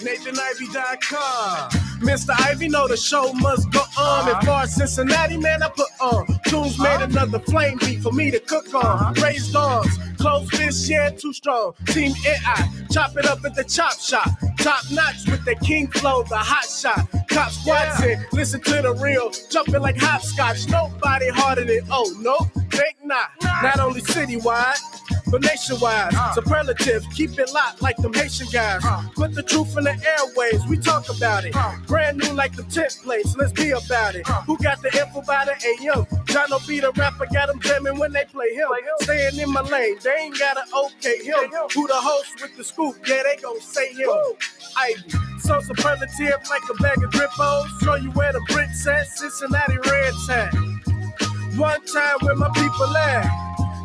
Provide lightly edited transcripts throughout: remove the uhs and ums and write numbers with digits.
NathanIvy.com. Mr. Ivy know the show must go on. As far as Cincinnati, man, I put on. Tunes made another flame beat for me to cook on. Raised arms, closed fists, yeah, too strong. Team NI, chop it up at the chop shop. Top notch with the king flow, the hot shot. Cop squats in, listen to the real, jumping like hopscotch. Nobody harder than, oh, no, think not. Not only citywide, but nationwide. Superlatives, keep it locked like them Haitian guys. Put the truth in the airways, we talk about it. Brand new like the templates, let's be about it. Who got the info about it? AM. Jono be the rapper, got them jamming when they play him. Staying in my lane, they ain't gotta okay him. Who the host with the scoop? Yeah, they gon' say him. Ivy, so superlative like a bag of Drippos. Show you where the bricks at, Cincinnati Reds at. One time where my people at.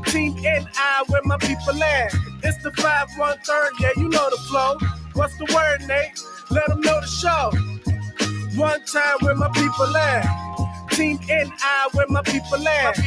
Team NI, where my people at. It's the 5-1-3, yeah, you know the flow. What's the word, Nate? Let them know the show. One time where my people at. Team NI, where my people at.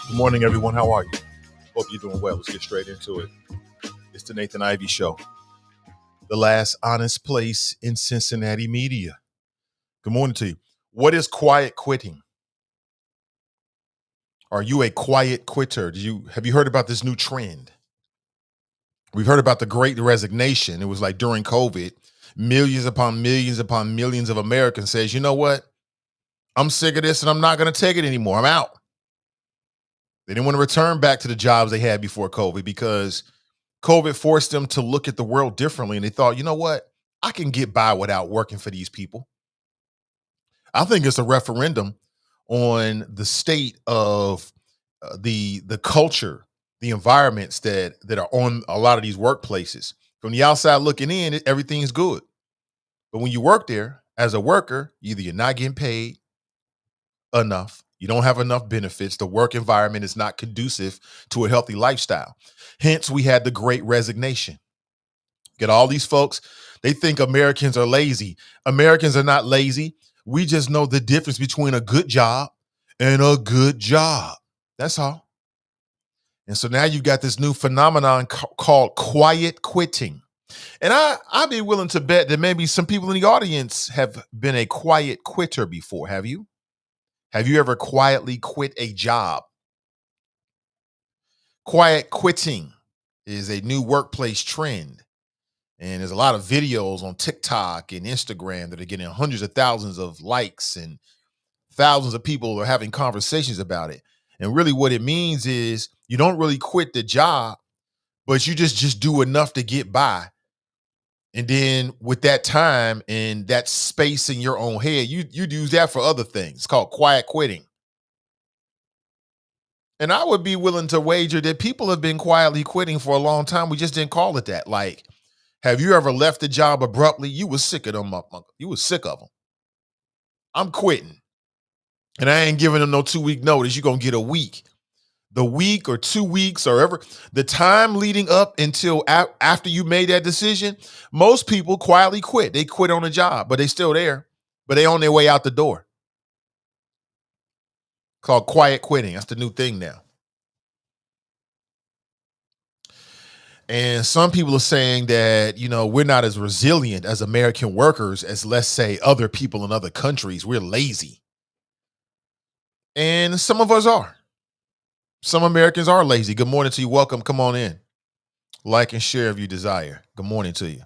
Good morning, everyone. How are you? Hope you're doing well. Let's get straight into it. It's the Nathan Ivy Show, the last honest place in Cincinnati media. Good morning to you. What is quiet quitting? Are you a quiet quitter? Have you heard about this new trend? We've heard about the Great Resignation. It was like during COVID, millions upon millions of Americans says, you know what? I'm sick of this and I'm not going to take it anymore. I'm out. They didn't want to return back to the jobs they had before COVID because COVID forced them to look at the world differently. And they thought, you know what? I can get by without working for these people. I think it's a referendum on the state of the culture, the environments that are on a lot of these workplaces. From the outside looking in, everything's good. But when you work there as a worker, either you're not getting paid enough, you don't have enough benefits, the work environment is not conducive to a healthy lifestyle. Hence, we had the Great Resignation. Get all these folks, they think Americans are lazy. Americans are not lazy. We just know the difference between a good job and a good job. That's all. And so now you've got this new phenomenon called quiet quitting. And I'd be willing to bet that maybe some people in the audience have been a quiet quitter before. Have you? Have you ever quietly quit a job? Quiet quitting is a new workplace trend. And there's a lot of videos on TikTok and Instagram that are getting hundreds of thousands of likes, and thousands of people are having conversations about it. And really what it means is you don't really quit the job, but you just do enough to get by. And then with that time and that space in your own head, you'd use that for other things. It's called quiet quitting. And I would be willing to wager that people have been quietly quitting for a long time. We just didn't call it that. Like, have you ever left a job abruptly? You was sick of them. You was sick of them. I'm quitting. And I ain't giving them no 2-week notice. You're going to get a week. The week or 2 weeks or ever the time leading up until after you made that decision, most people quietly quit. They quit on the job, but they still there, but they on their way out the door. Called quiet quitting. That's the new thing now. And some people are saying that, we're not as resilient as American workers as, let's say, other people in other countries. We're lazy. And some of us are. Some Americans are lazy. Good morning to you. Welcome. Come on in. Like and share if you desire. Good morning to you.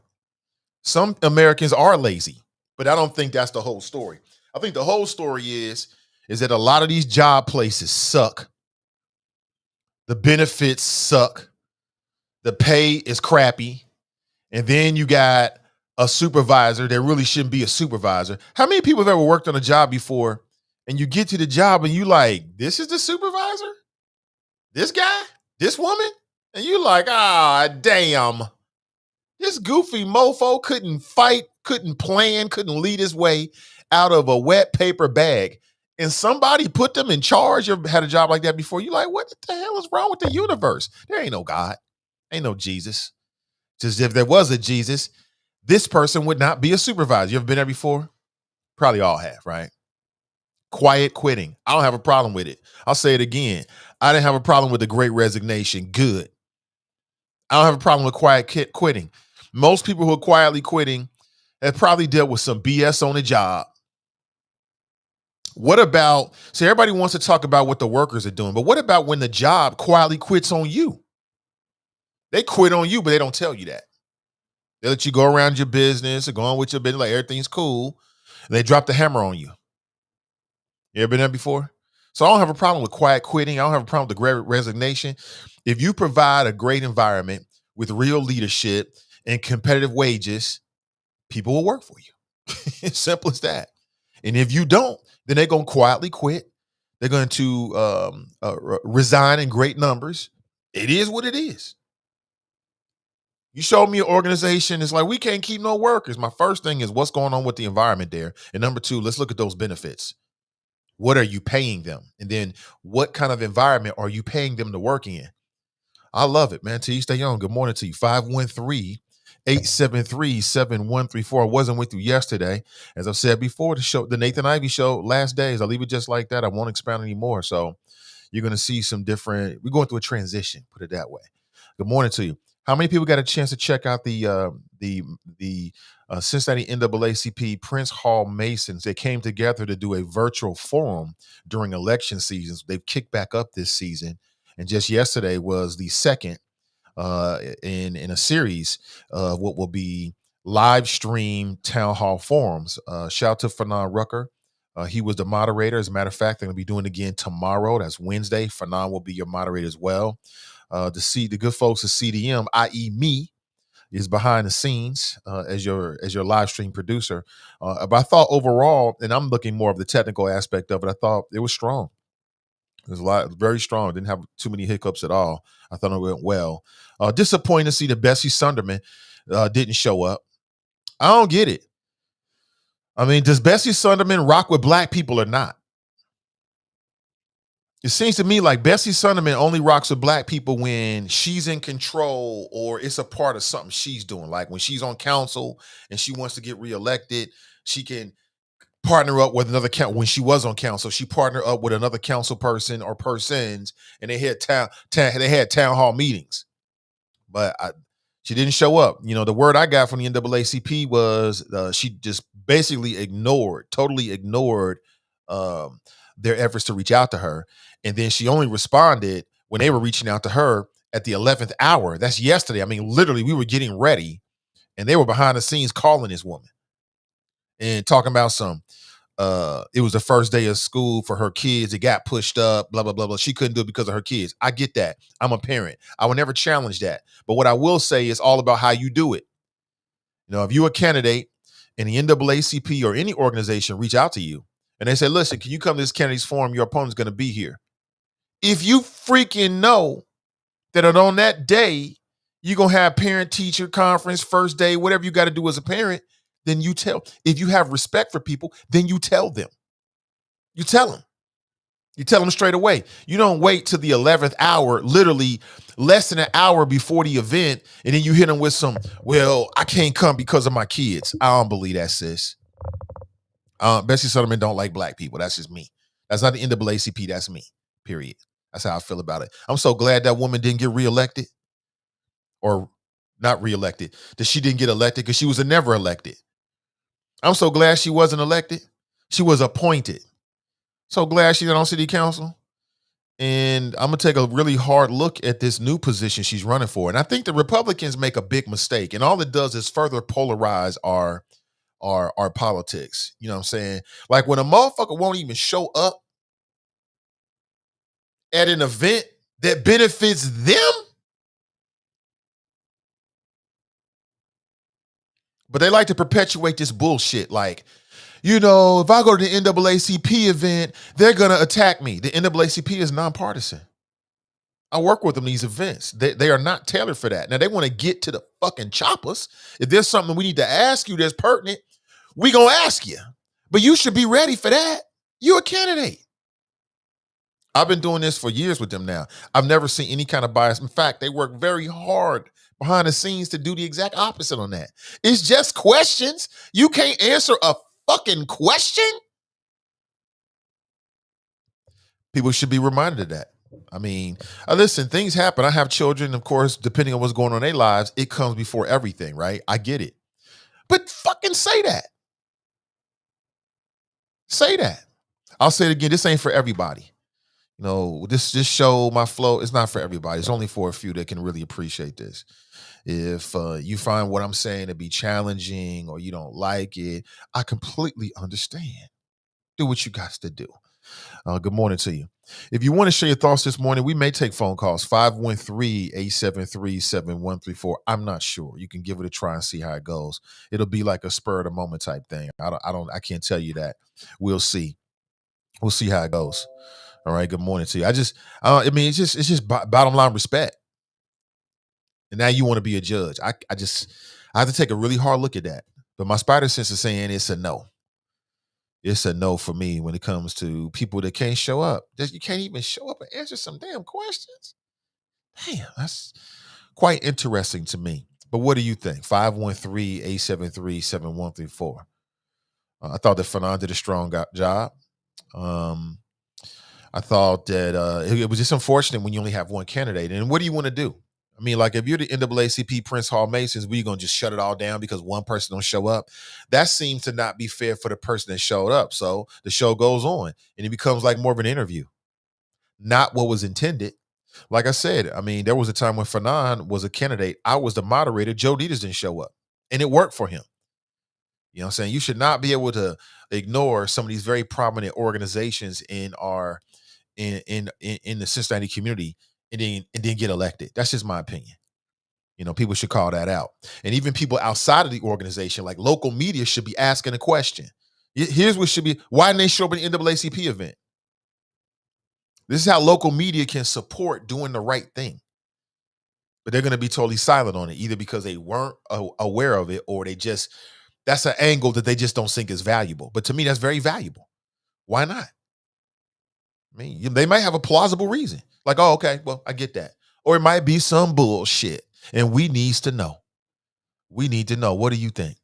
Some Americans are lazy, but I don't think that's the whole story. I think the whole story is that a lot of these job places suck. The benefits suck. The pay is crappy. And then you got a supervisor that really shouldn't be a supervisor. How many people have ever worked on a job before and you get to the job and you like, this is the supervisor? This guy? This woman? And you like, damn. This goofy mofo couldn't fight, couldn't plan, couldn't lead his way out of a wet paper bag. And somebody put them in charge. You ever had a job like that before? You like, what the hell is wrong with the universe? There ain't no God. Ain't no Jesus. Just if there was a Jesus, this person would not be a supervisor. You ever been there before? Probably all have, right? Quiet quitting. I don't have a problem with it. I'll say it again. I didn't have a problem with the Great Resignation. Good. I don't have a problem with quiet quitting. Most people who are quietly quitting have probably dealt with some BS on the job. What about, so everybody wants to talk about what the workers are doing, but what about when the job quietly quits on you? They quit on you, but they don't tell you that. They let you go around your business or go on with your business like everything's cool. And they drop the hammer on you. You ever been there before? So I don't have a problem with quiet quitting. I don't have a problem with the Great Resignation. If you provide a great environment with real leadership and competitive wages, people will work for you. It's simple as that. And if you don't, then they're going to quietly quit. They're going to resign in great numbers. It is what it is. You show me an organization, it's like, we can't keep no workers. My first thing is, what's going on with the environment there? And number two, let's look at those benefits. What are you paying them? And then what kind of environment are you paying them to work in? I love it, man. T, stay on. Good morning to you. 513-873-7134. I wasn't with you yesterday. As I've said before, the Nathan Ivey show, last days. I'll leave it just like that. I won't expound anymore. So you're going to see some different, we're going through a transition, put it that way. Good morning to you. How many people got a chance to check out the Cincinnati NAACP Prince Hall Masons? They came together to do a virtual forum during election seasons. They've kicked back up this season. And just yesterday was the second in a series of what will be live stream town hall forums. Shout out to Fanon Rucker. He was the moderator. As a matter of fact, they're going to be doing it again tomorrow. That's Wednesday. Fanon will be your moderator as well. The good folks at CDM, i.e. me, is behind the scenes as your live stream producer. But I thought overall, and I'm looking more of the technical aspect of it, I thought it was strong. It was very strong. Didn't have too many hiccups at all. I thought it went well. Disappointed to see that Bessie Sunderman didn't show up. I don't get it. I mean, does Bessie Sunderman rock with black people or not? It seems to me like Bessie Sunderman only rocks with black people when she's in control or it's a part of something she's doing. Like when she's on council and she wants to get reelected, she can partner up with another when she was on council, she partnered up with another council person or persons, and they had they had town hall meetings. But she didn't show up. You know, the word I got from the NAACP was she just basically totally ignored um, their efforts to reach out to her, and then she only responded when they were reaching out to her at the 11th hour. That's yesterday. I mean, literally, we were getting ready, and they were behind the scenes calling this woman and talking about it was the first day of school for her kids. It got pushed up, blah, blah, blah, blah. She couldn't do it because of her kids. I get that. I'm a parent. I will never challenge that. But what I will say is all about how you do it. You know, if you're a candidate and the NAACP or any organization reach out to you and they say, listen, can you come to this candidates forum? Your opponent's going to be here. If you freaking know that on that day, you're going to have parent-teacher conference, first day, whatever you got to do as a parent, then you tell. If you have respect for people, then you tell them. You tell them. You tell them straight away. You don't wait till the 11th hour, literally less than an hour before the event, and then you hit them with some, well, I can't come because of my kids. I don't believe that, sis. Bessie Sutherland don't like black people. That's just me. That's not the NAACP. That's me, period. That's how I feel about it. I'm so glad that woman didn't get reelected or not reelected, that she didn't get elected because she was never elected. I'm so glad she wasn't elected. She was appointed. So glad she's on city council. And I'm going to take a really hard look at this new position she's running for. And I think the Republicans make a big mistake. And all it does is further polarize our politics. You know what I'm saying? Like when a motherfucker won't even show up at an event that benefits them, but they like to perpetuate this bullshit. Like, you know, if I go to the NAACP event, they're going to attack me. The NAACP is nonpartisan. I work with them these events. They are not tailored for that. Now, they want to get to the fucking choppers. If there's something we need to ask you that's pertinent, we going to ask you. But you should be ready for that. You're a candidate. I've been doing this for years with them now. I've never seen any kind of bias. In fact, they work very hard behind the scenes to do the exact opposite on that. It's just questions. You can't answer a fucking question? People should be reminded of that. I mean, listen, things happen. I have children, of course, depending on what's going on in their lives, it comes before everything, right? I get it. But fucking say that. Say that. I'll say it again. This ain't for everybody. You know, this show, my flow, it's not for everybody. It's only for a few that can really appreciate this. If you find what I'm saying to be challenging or you don't like it, I completely understand. Do what you got to do. Good morning to you. If you want to share your thoughts this morning, we may take phone calls, 513-873-7134. I'm not sure. You can give it a try and see how it goes. It'll be like a spur of the moment type thing. I can't tell you that. We'll see. We'll see how it goes. All right. Good morning to you. It's just bottom line respect. And now you want to be a judge. I have to take a really hard look at that. But my spider sense is saying it's a no. It's a no for me when it comes to people that can't show up. You can't even show up and answer some damn questions. Damn, that's quite interesting to me. But what do you think? 513-873-7134. I thought that Fanon did a strong job. I thought that it was just unfortunate when you only have one candidate. And what do you want to do? I mean, like if you're the NAACP Prince Hall Masons, were you going to just shut it all down because one person don't show up? That seems to not be fair for the person that showed up. So the show goes on and it becomes like more of an interview, not what was intended. Like I said, I mean, there was a time when Fanon was a candidate. I was the moderator. Joe Dieters didn't show up and it worked for him. You know what I'm saying? You should not be able to ignore some of these very prominent organizations in our in the Cincinnati community and then get elected. That's just my opinion. You know, people should call that out. And even people outside of the organization, like local media, should be asking a question. Here's what should be, why didn't they show up at the NAACP event? This is how local media can support doing the right thing. But they're going to be totally silent on it, either because they weren't aware of it or they just That's an angle that they just don't think is valuable. But to me, that's very valuable. Why not? I mean, they might have a plausible reason. Like, oh, okay, well, I get that. Or it might be some bullshit. And we needs to know. We need to know. What do you think?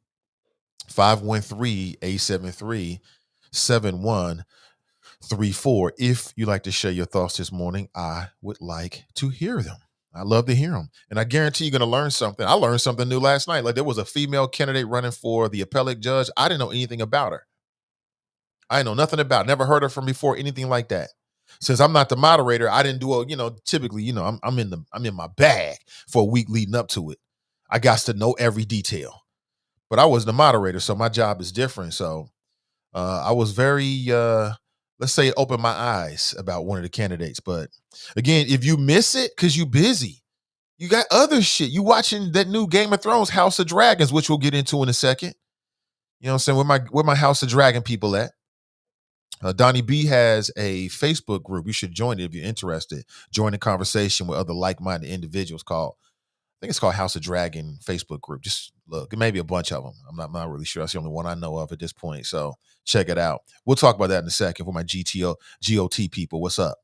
513-873-7134. If you like to share your thoughts this morning, I would like to hear them. I love to hear them. And I guarantee you're going to learn something. I learned something new last night. Like there was a female candidate running for the appellate judge. I didn't know anything about her. I know nothing about, never heard her from before, anything like that. Since I'm not the moderator, I didn't do typically, I'm in my bag for a week leading up to it. I got to know every detail. But I was the moderator, so my job is different. So I was very, let's say, it opened my eyes about one of the candidates. But again, if you miss it because you busy, you got other shit. You watching that new Game of Thrones, House of Dragons, which we'll get into in a second. You know what I'm saying? Where my House of Dragon people at? Donnie B has a Facebook group. You should join it if you're interested. Join the conversation with other like-minded individuals I think it's called House of Dragon Facebook group. Just look, it may be a bunch of them. I'm not really sure. That's the only one I know of at this point. So check it out. We'll talk about that in a second for my GOT people. What's up?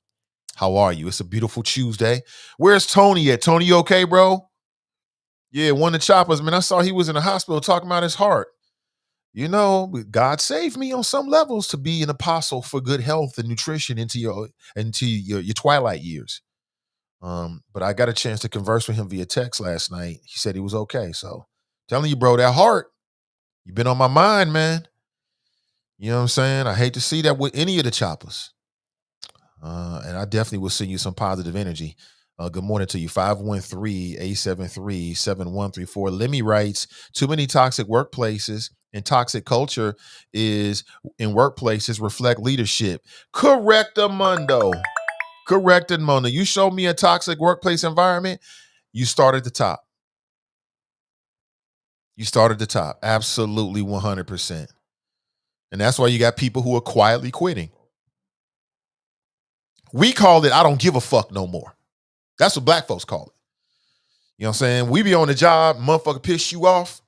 How are you? It's a beautiful Tuesday. Where's Tony at? Tony, you okay, bro? Yeah, one of the choppers, man. I saw he was in the hospital talking about his heart. You know, God saved me on some levels to be an apostle for good health and nutrition into your twilight years. But I got a chance to converse with him via text last night. He said he was okay. So telling you, bro, that heart, you've been on my mind, man. You know what I'm saying? I hate to see that with any of the choppers. And I definitely will send you some positive energy. Good morning to you. 513-873-7134. Lemmy writes, too many toxic workplaces and toxic culture is in workplaces reflect leadership. Correctamundo. You show me a toxic workplace environment, you start at the top. Absolutely 100%. And that's why you got people who are quietly quitting. We call it, I don't give a fuck no more. That's what black folks call it. You know what I'm saying? We be on the job, motherfucker piss you off,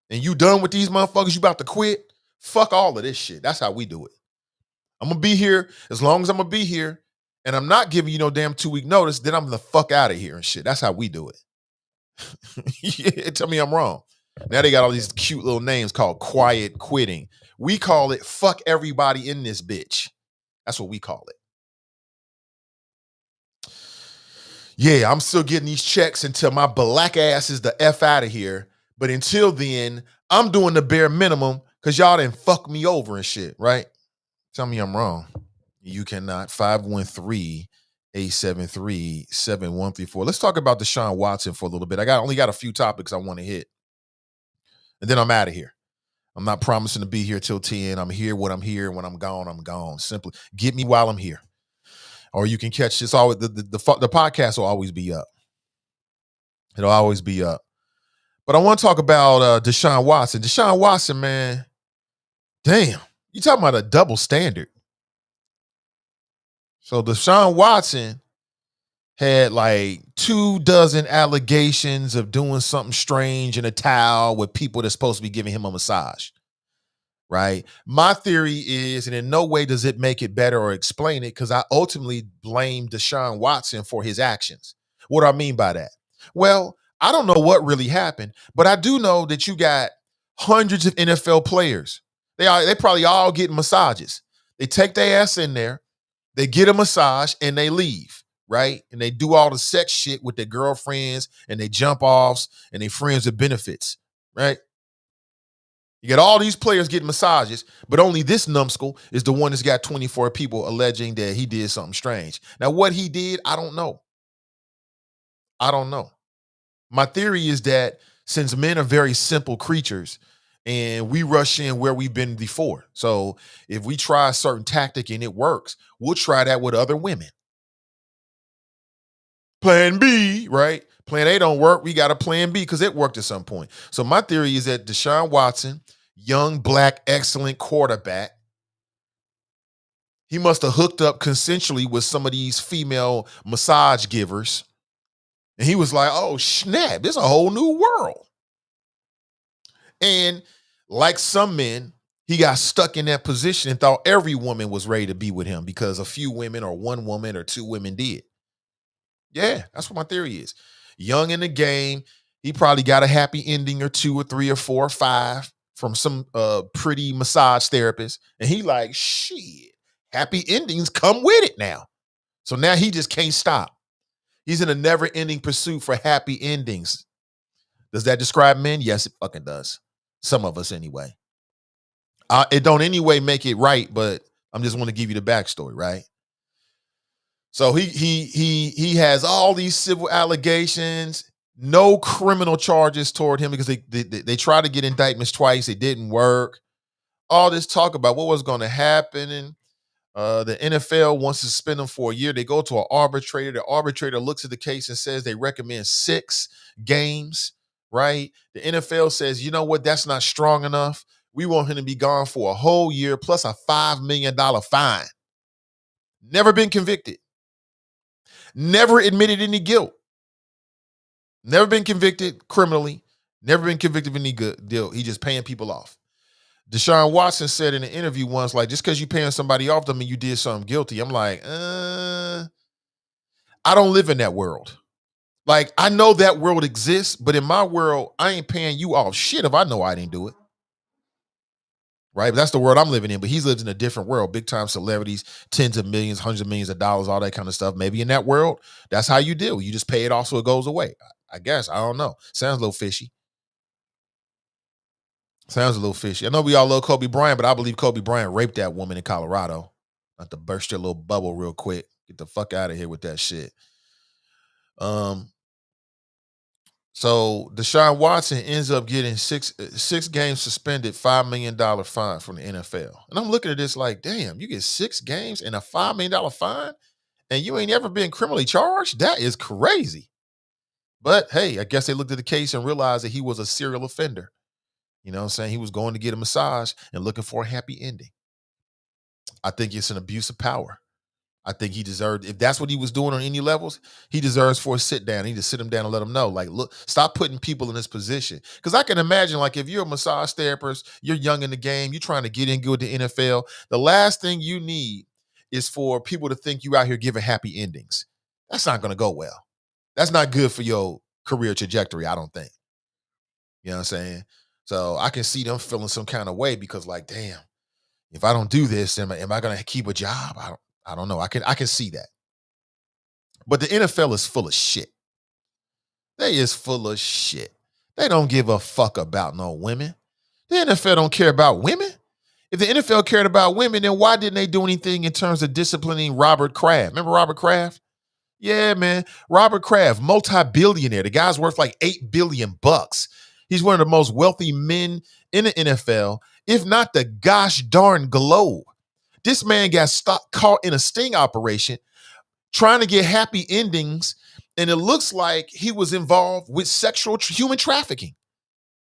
and you done with these motherfuckers, you about to quit. Fuck all of this shit. That's how we do it. I'm going to be here as long as I'm going to be here, and I'm not giving you no damn 2-week notice, then I'm the fuck out of here and shit. That's how we do it. Yeah, tell me I'm wrong. Now they got all these cute little names called quiet quitting. We call it fuck everybody in this bitch. That's what we call it. Yeah, I'm still getting these checks until my black ass is the F out of here. But until then, I'm doing the bare minimum because y'all didn't fuck me over and shit, right? Tell me I'm wrong. You cannot. 513-873-7134. Let's talk about Deshaun Watson for a little bit. I only got a few topics I want to hit. And then I'm out of here. I'm not promising to be here till 10. I'm here when I'm here. When I'm gone, I'm gone. Simply get me while I'm here. Or you can catch this. Always the podcast will always be up. It'll always be up. But I want to talk about Deshaun Watson. Deshaun Watson, man. Damn. You talking about a double standard. So Deshaun Watson had like 24 allegations of doing something strange in a towel with people that's supposed to be giving him a massage. Right? My theory is, and in no way does it make it better or explain it, because I ultimately blame Deshaun Watson for his actions. What do I mean by that? Well, I don't know what really happened, but I do know that you got hundreds of NFL players. They probably all getting massages. They take their ass in there, they get a massage, and they leave, right? And they do all the sex shit with their girlfriends and they jump offs and they friends with benefits, right? You got all these players getting massages, but only this numbskull is the one that's got 24 people alleging that he did something strange. Now, what he did, I don't know. My theory is that since men are very simple creatures and we rush in where we've been before. So if we try a certain tactic and it works, we'll try that with other women. Plan B, right? Plan A don't work. We got a plan B because it worked at some point. So my theory is that Deshaun Watson, young, black, excellent quarterback, he must have hooked up consensually with some of these female massage givers. And he was like, oh, snap, this is a whole new world. And Like some men, he got stuck in that position and thought every woman was ready to be with him because a few women or one woman or two women did. Yeah, that's what my theory is. Young in the game, he probably got a happy ending or two or three or four or five from some pretty massage therapist. And he like, shit, happy endings come with it now. So now he just can't stop. He's in a never-ending pursuit for happy endings. Does that describe men? Yes, it fucking does. Some of us anyway. It don't anyway make it right, but I'm just want to give you the backstory, right? So he has all these civil allegations, no criminal charges toward him because they tried to get indictments twice, it didn't work. All this talk about what was going to happen, and the NFL wants to suspend him for a year. They go to an arbitrator. The arbitrator looks at the case and says they recommend 6 games, right? The NFL says, you know what, that's not strong enough. We want him to be gone for a whole year plus a $5 million fine. Never been convicted. Never admitted any guilt. Never been convicted criminally. Never been convicted of any good deal. He just paying people off. Deshaun Watson said in an interview once, like, just because you paying somebody off doesn't mean you did something guilty. I'm like, I don't live in that world. Like, I know that world exists, but in my world, I ain't paying you off shit if I know I didn't do it. Right? But that's the world I'm living in. But he's lived in a different world. Big time celebrities, tens of millions, hundreds of millions of dollars, all that kind of stuff. Maybe in that world, that's how you deal. You just pay it off so it goes away. I guess. I don't know. Sounds a little fishy. Sounds a little fishy. I know we all love Kobe Bryant, but I believe Kobe Bryant raped that woman in Colorado. Not to burst your little bubble real quick. Get the fuck out of here with that shit. So Deshaun Watson ends up getting six games suspended, $5 million fine from the NFL. And I'm looking at this like, damn, you get 6 games and a $5 million fine, and you ain't ever been criminally charged? That is crazy. But hey, I guess they looked at the case and realized that he was a serial offender. You know what I'm saying? He was going to get a massage and looking for a happy ending. I think it's an abuse of power. I think he deserved, if that's what he was doing on any levels, he deserves for a sit down. He need to sit him down and let him know, like, look, stop putting people in this position. Because I can imagine, like, if you're a massage therapist, you're young in the game, you're trying to get in good with the NFL, the last thing you need is for people to think you out here giving happy endings. That's not going to go well. That's not good for your career trajectory, I don't think. You know what I'm saying? So I can see them feeling some kind of way because, like, damn, if I don't do this, am I going to keep a job? I don't know. I can see that. But the NFL is full of shit. They is full of shit. They don't give a fuck about no women. The NFL don't care about women. If the NFL cared about women, then why didn't they do anything in terms of disciplining Robert Kraft? Remember Robert Kraft? Yeah, man. Robert Kraft, multi-billionaire. The guy's worth like $8 billion. He's one of the most wealthy men in the NFL, if not the gosh darn globe. This man got caught in a sting operation trying to get happy endings, and it looks like he was involved with human trafficking.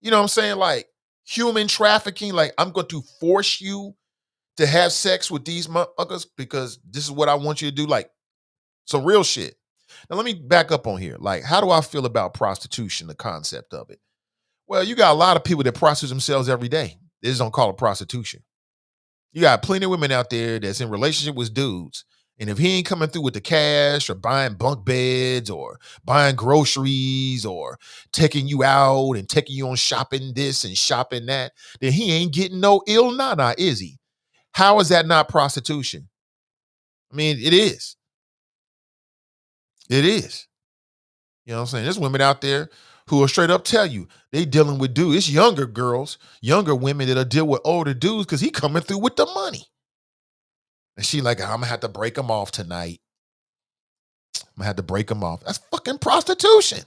You know what I'm saying? Like human trafficking, like I'm going to force you to have sex with these motherfuckers because this is what I want you to do. Like some real shit. Now let me back up on here. Like, how do I feel about prostitution, the concept of it? Well, you got a lot of people that prostitute themselves every day. They just don't call it prostitution. You got plenty of women out there that's in relationship with dudes. And if he ain't coming through with the cash or buying bunk beds or buying groceries or taking you out and taking you on shopping this and shopping that, then he ain't getting no ill nana, is he? How is that not prostitution? I mean, it is. It is. You know what I'm saying? There's women out there who will straight up tell you they dealing with dudes. It's younger girls, younger women that'll deal with older dudes because he coming through with the money. And she like, I'm going to have to break him off tonight. I'm going to have to break him off. That's fucking prostitution.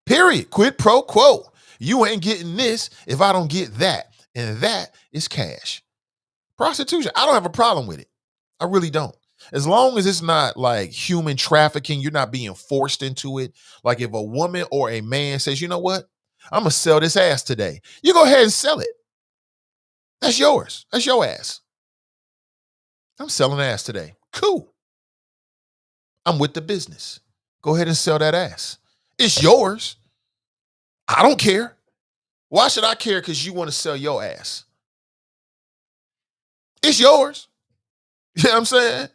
Period. Quid pro quo. You ain't getting this if I don't get that. And that is cash. Prostitution. I don't have a problem with it. I really don't. As long as it's not like human trafficking, you're not being forced into it. Like if a woman or a man says, you know what? I'm going to sell this ass today. You go ahead and sell it. That's yours. That's your ass. I'm selling ass today. Cool. I'm with the business. Go ahead and sell that ass. It's yours. I don't care. Why should I care because you want to sell your ass? It's yours. You know what I'm saying?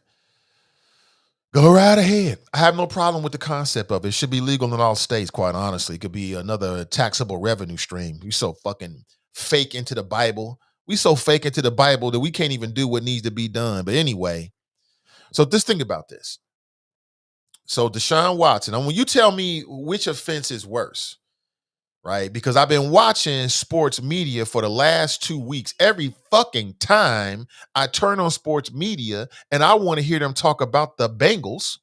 Go right ahead. I have no problem with the concept of it. It should be legal in all states, quite honestly. It could be another taxable revenue stream. We so fucking fake into the Bible. We so fake into the Bible that we can't even do what needs to be done. But anyway, so just think about this. So Deshaun Watson, and when you tell me which offense is worse, right? Because I've been watching sports media for the last 2 weeks. Every fucking time I turn on sports media and I want to hear them talk about the Bengals,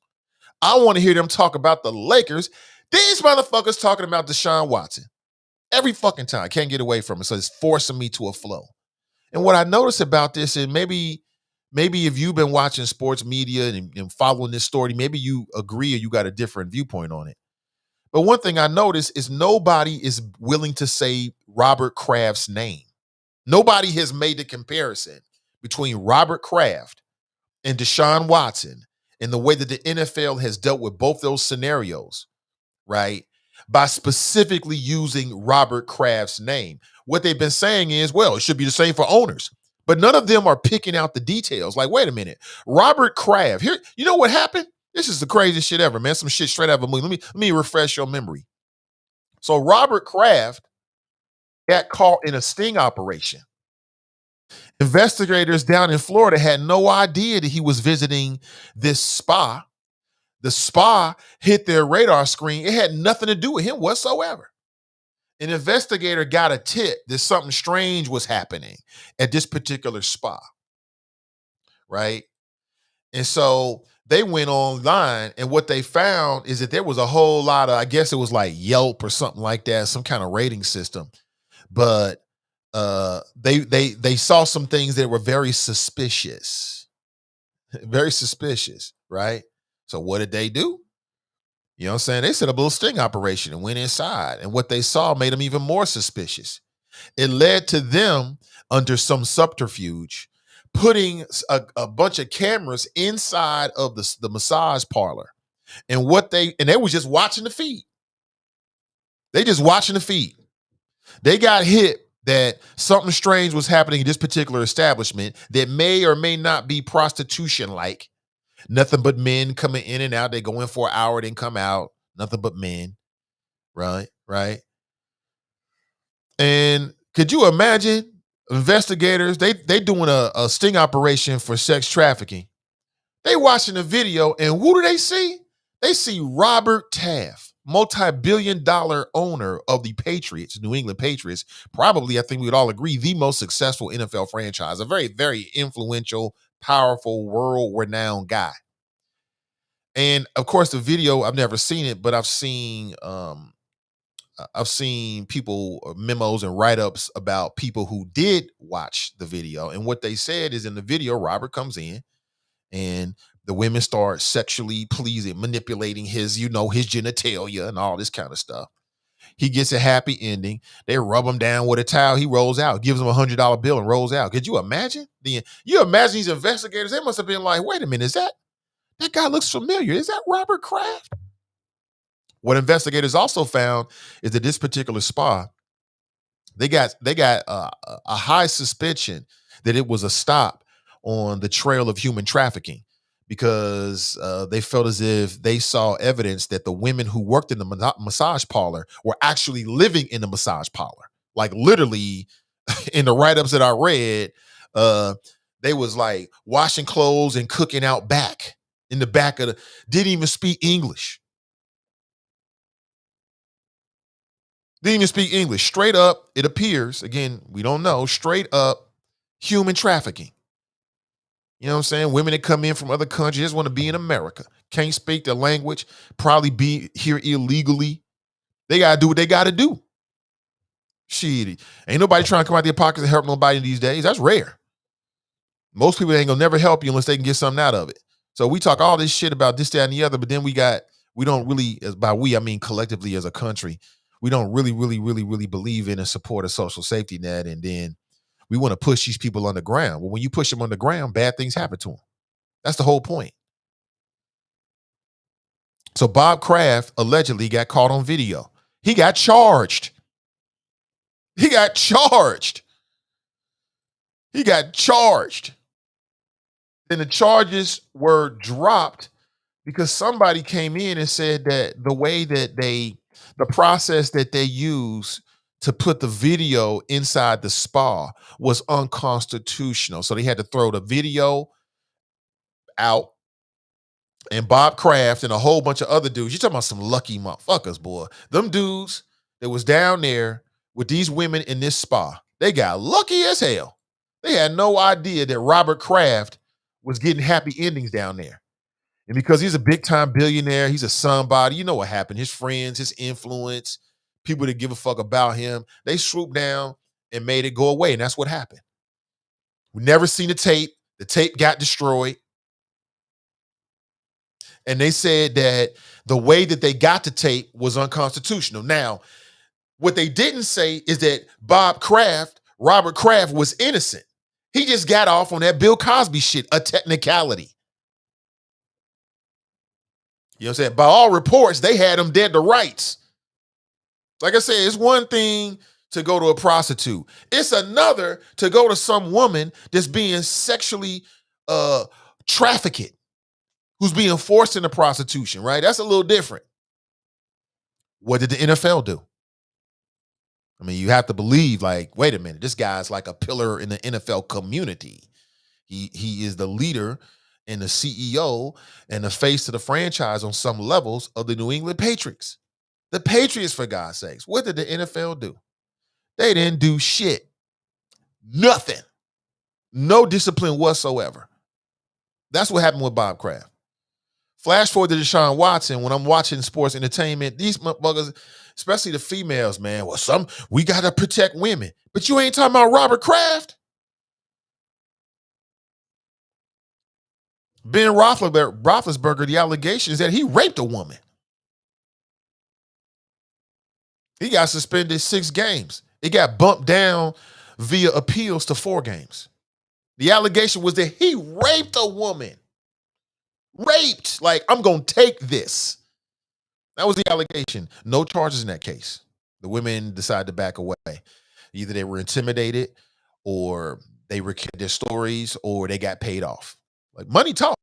I want to hear them talk about the Lakers. These motherfuckers talking about Deshaun Watson. Every fucking time. I can't get away from it. So it's forcing me to a flow. And what I notice about this, and maybe if you've been watching sports media and following this story, maybe you agree or you got a different viewpoint on it. But one thing I noticed is nobody is willing to say Robert Kraft's name. Nobody has made the comparison between Robert Kraft and Deshaun Watson and the way that the NFL has dealt with both those scenarios, right? By specifically using Robert Kraft's name. What they've been saying is, well, it should be the same for owners. But none of them are picking out the details. Like, wait a minute. Robert Kraft, here, you know what happened? This is the craziest shit ever, man. Some shit straight out of a movie. Let me refresh your memory. So Robert Kraft got caught in a sting operation. Investigators down in Florida had no idea that he was visiting this spa. The spa hit their radar screen. It had nothing to do with him whatsoever. An investigator got a tip that something strange was happening at this particular spa, right? And so they went online, and what they found is that there was a whole lot of, I guess it was like Yelp or something like that, some kind of rating system. But they saw some things that were very suspicious, very suspicious, right? So what did they do? You know what I'm saying? They set up a little sting operation and went inside, and what they saw made them even more suspicious. It led to them, under some subterfuge, putting a bunch of cameras inside of the massage parlor. And they was just watching the feed. They just watching the feed. They got hit that something strange was happening in this particular establishment that may or may not be prostitution-like. Nothing but men coming in and out. They go in for an hour, then come out. Nothing but men. Right? And could you imagine investigators, they doing a sting operation for sex trafficking. They watching the video, and who do they see? They see Robert Taft, multi-billion-dollar owner of the Patriots, New England Patriots, probably, I think we would all agree, the most successful NFL franchise, a very, very influential, powerful, world-renowned guy. And of course, the video, I've never seen it, but I've seen people memos and write-ups about people who did watch the video. And what they said is, in the video, Robert comes in and the women start sexually pleasing, manipulating his genitalia and all this kind of stuff. He gets a happy ending. They rub him down with a towel. He rolls out, gives him $100 bill and rolls out. Could you imagine? You imagine these investigators, they must have been like, wait a minute, that guy looks familiar. Is that Robert Kraft? What investigators also found is that this particular spa, they got a high suspicion that it was a stop on the trail of human trafficking, because they felt as if they saw evidence that the women who worked in the massage parlor were actually living in the massage parlor. Like, literally, in the write-ups that I read, they was like washing clothes and cooking out back in the back of didn't even speak English. Didn't even speak English. Straight up, it appears, again, we don't know, straight up human trafficking. You know what I'm saying? Women that come in from other countries just want to be in America. Can't speak the language, probably be here illegally. They got to do what they got to do. Shit. Ain't nobody trying to come out their pockets and help nobody these days. That's rare. Most people ain't going to never help you unless they can get something out of it. So we talk all this shit about this, that, and the other, but then we don't really, by we, I mean collectively as a country, we don't really believe in and support a social safety net. And then we want to push these people underground. Well, when you push them underground, bad things happen to them. That's the whole point. So Bob Kraft allegedly got caught on video. He got charged. He got charged. He got charged. And the charges were dropped because somebody came in and said that the way that the process that they use to put the video inside the spa was unconstitutional. So they had to throw the video out. And Bob Kraft and a whole bunch of other dudes. You're talking about some lucky motherfuckers, boy. Them dudes that was down there with these women in this spa, they got lucky as hell. They had no idea that Robert Kraft was getting happy endings down there. And because he's a big time billionaire, he's a somebody, you know what happened. His friends, his influence, people that give a fuck about him, they swooped down and made it go away. And that's what happened. We never seen the tape. The tape got destroyed. And they said that the way that they got the tape was unconstitutional. Now, what they didn't say is that Robert Kraft, was innocent. He just got off on that Bill Cosby shit, a technicality. You know what I'm saying? By all reports, they had him dead to rights. Like I said, it's one thing to go to a prostitute. It's another to go to some woman that's being sexually trafficked, who's being forced into prostitution, right? That's a little different. What did the NFL do? I mean, you have to believe, like, wait a minute, this guy's like a pillar in the NFL community. He is the leader and the CEO and the face of the franchise on some levels of the New England Patriots. The Patriots, for God's sakes. What did the NFL do? They didn't do shit. Nothing. No discipline whatsoever. That's what happened with Bob Kraft. Flash forward to Deshaun Watson. When I'm watching sports entertainment, these motherfuckers, especially the females, man, we got to protect women. But you ain't talking about Robert Kraft. Ben Roethlisberger, the allegation is that he raped a woman. He got suspended 6 games. It got bumped down via appeals to 4 games. The allegation was that he raped a woman. Raped. Like, I'm going to take this. That was the allegation. No charges in that case. The women decided to back away. Either they were intimidated or they recanted their stories or they got paid off. Like, money talk.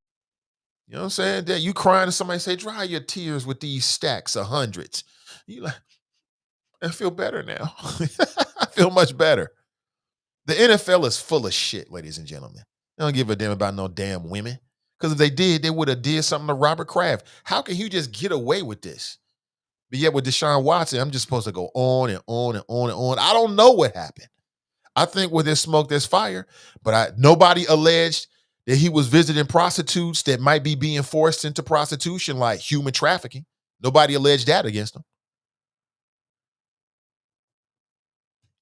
You know what I'm saying? That you crying and somebody say, dry your tears with these stacks of hundreds. You like, I feel better now. I feel much better. The NFL is full of shit, ladies and gentlemen. They don't give a damn about no damn women. Because if they did, they would have did something to Robert Kraft. How can you just get away with this? But yet with Deshaun Watson, I'm just supposed to go on and on and on and on. I don't know what happened. I think where there's smoke, there's fire. But nobody alleged that he was visiting prostitutes that might be being forced into prostitution, like human trafficking. Nobody alleged that against him.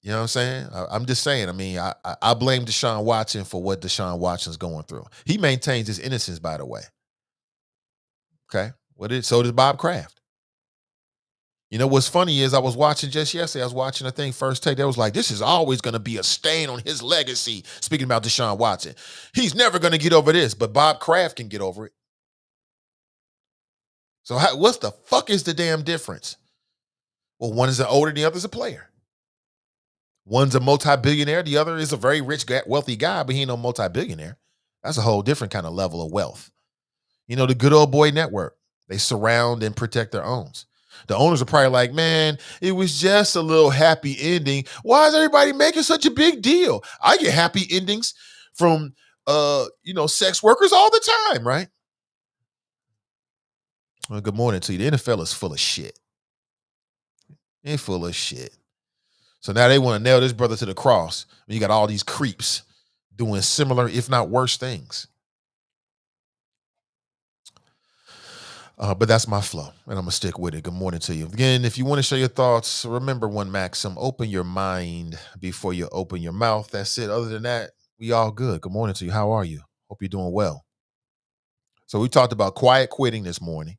You know what I'm saying? I'm just saying. I mean, I blame Deshaun Watson for what Deshaun Watson's going through. He maintains his innocence, by the way. Okay? So does Bob Kraft. You know what's funny is I was watching just yesterday, I was watching a thing, First Take, that was like, this is always going to be a stain on his legacy. Speaking about Deshaun Watson. He's never going to get over this, but Bob Kraft can get over it. So what's the fuck is the damn difference? Well, one is an older, the other is a player. One's a multi-billionaire. The other is a very rich, wealthy guy, but he ain't no multi-billionaire. That's a whole different kind of level of wealth. You know, the good old boy network. They surround and protect their owns. The owners are probably like, man, it was just a little happy ending. Why is everybody making such a big deal? I get happy endings from, sex workers all the time, right? Well, good morning to you. The NFL is full of shit. They're full of shit. So now they want to nail this brother to the cross. You got all these creeps doing similar, if not worse, things. But that's my flow, and I'm going to stick with it. Good morning to you. Again, if you want to share your thoughts, remember one maxim: open your mind before you open your mouth. That's it. Other than that, we all good. Good morning to you. How are you? Hope you're doing well. So we talked about quiet quitting this morning.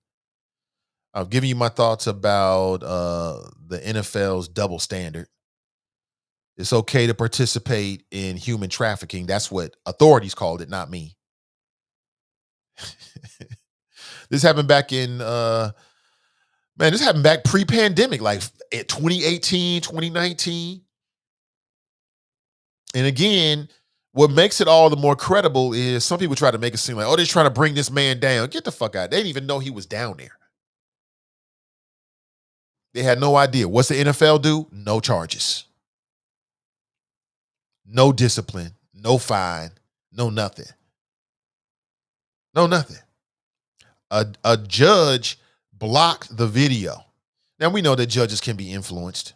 I've given you my thoughts about the NFL's double standard. It's okay to participate in human trafficking. That's what authorities called it, not me. This happened back in, this happened back pre-pandemic, like 2018, 2019. And again, what makes it all the more credible is some people try to make it seem like, oh, they're trying to bring this man down. Get the fuck out. They didn't even know he was down there. They had no idea. What's the NFL do? No charges. No discipline. No fine. No nothing. No nothing. A judge blocked the video. Now we know that judges can be influenced.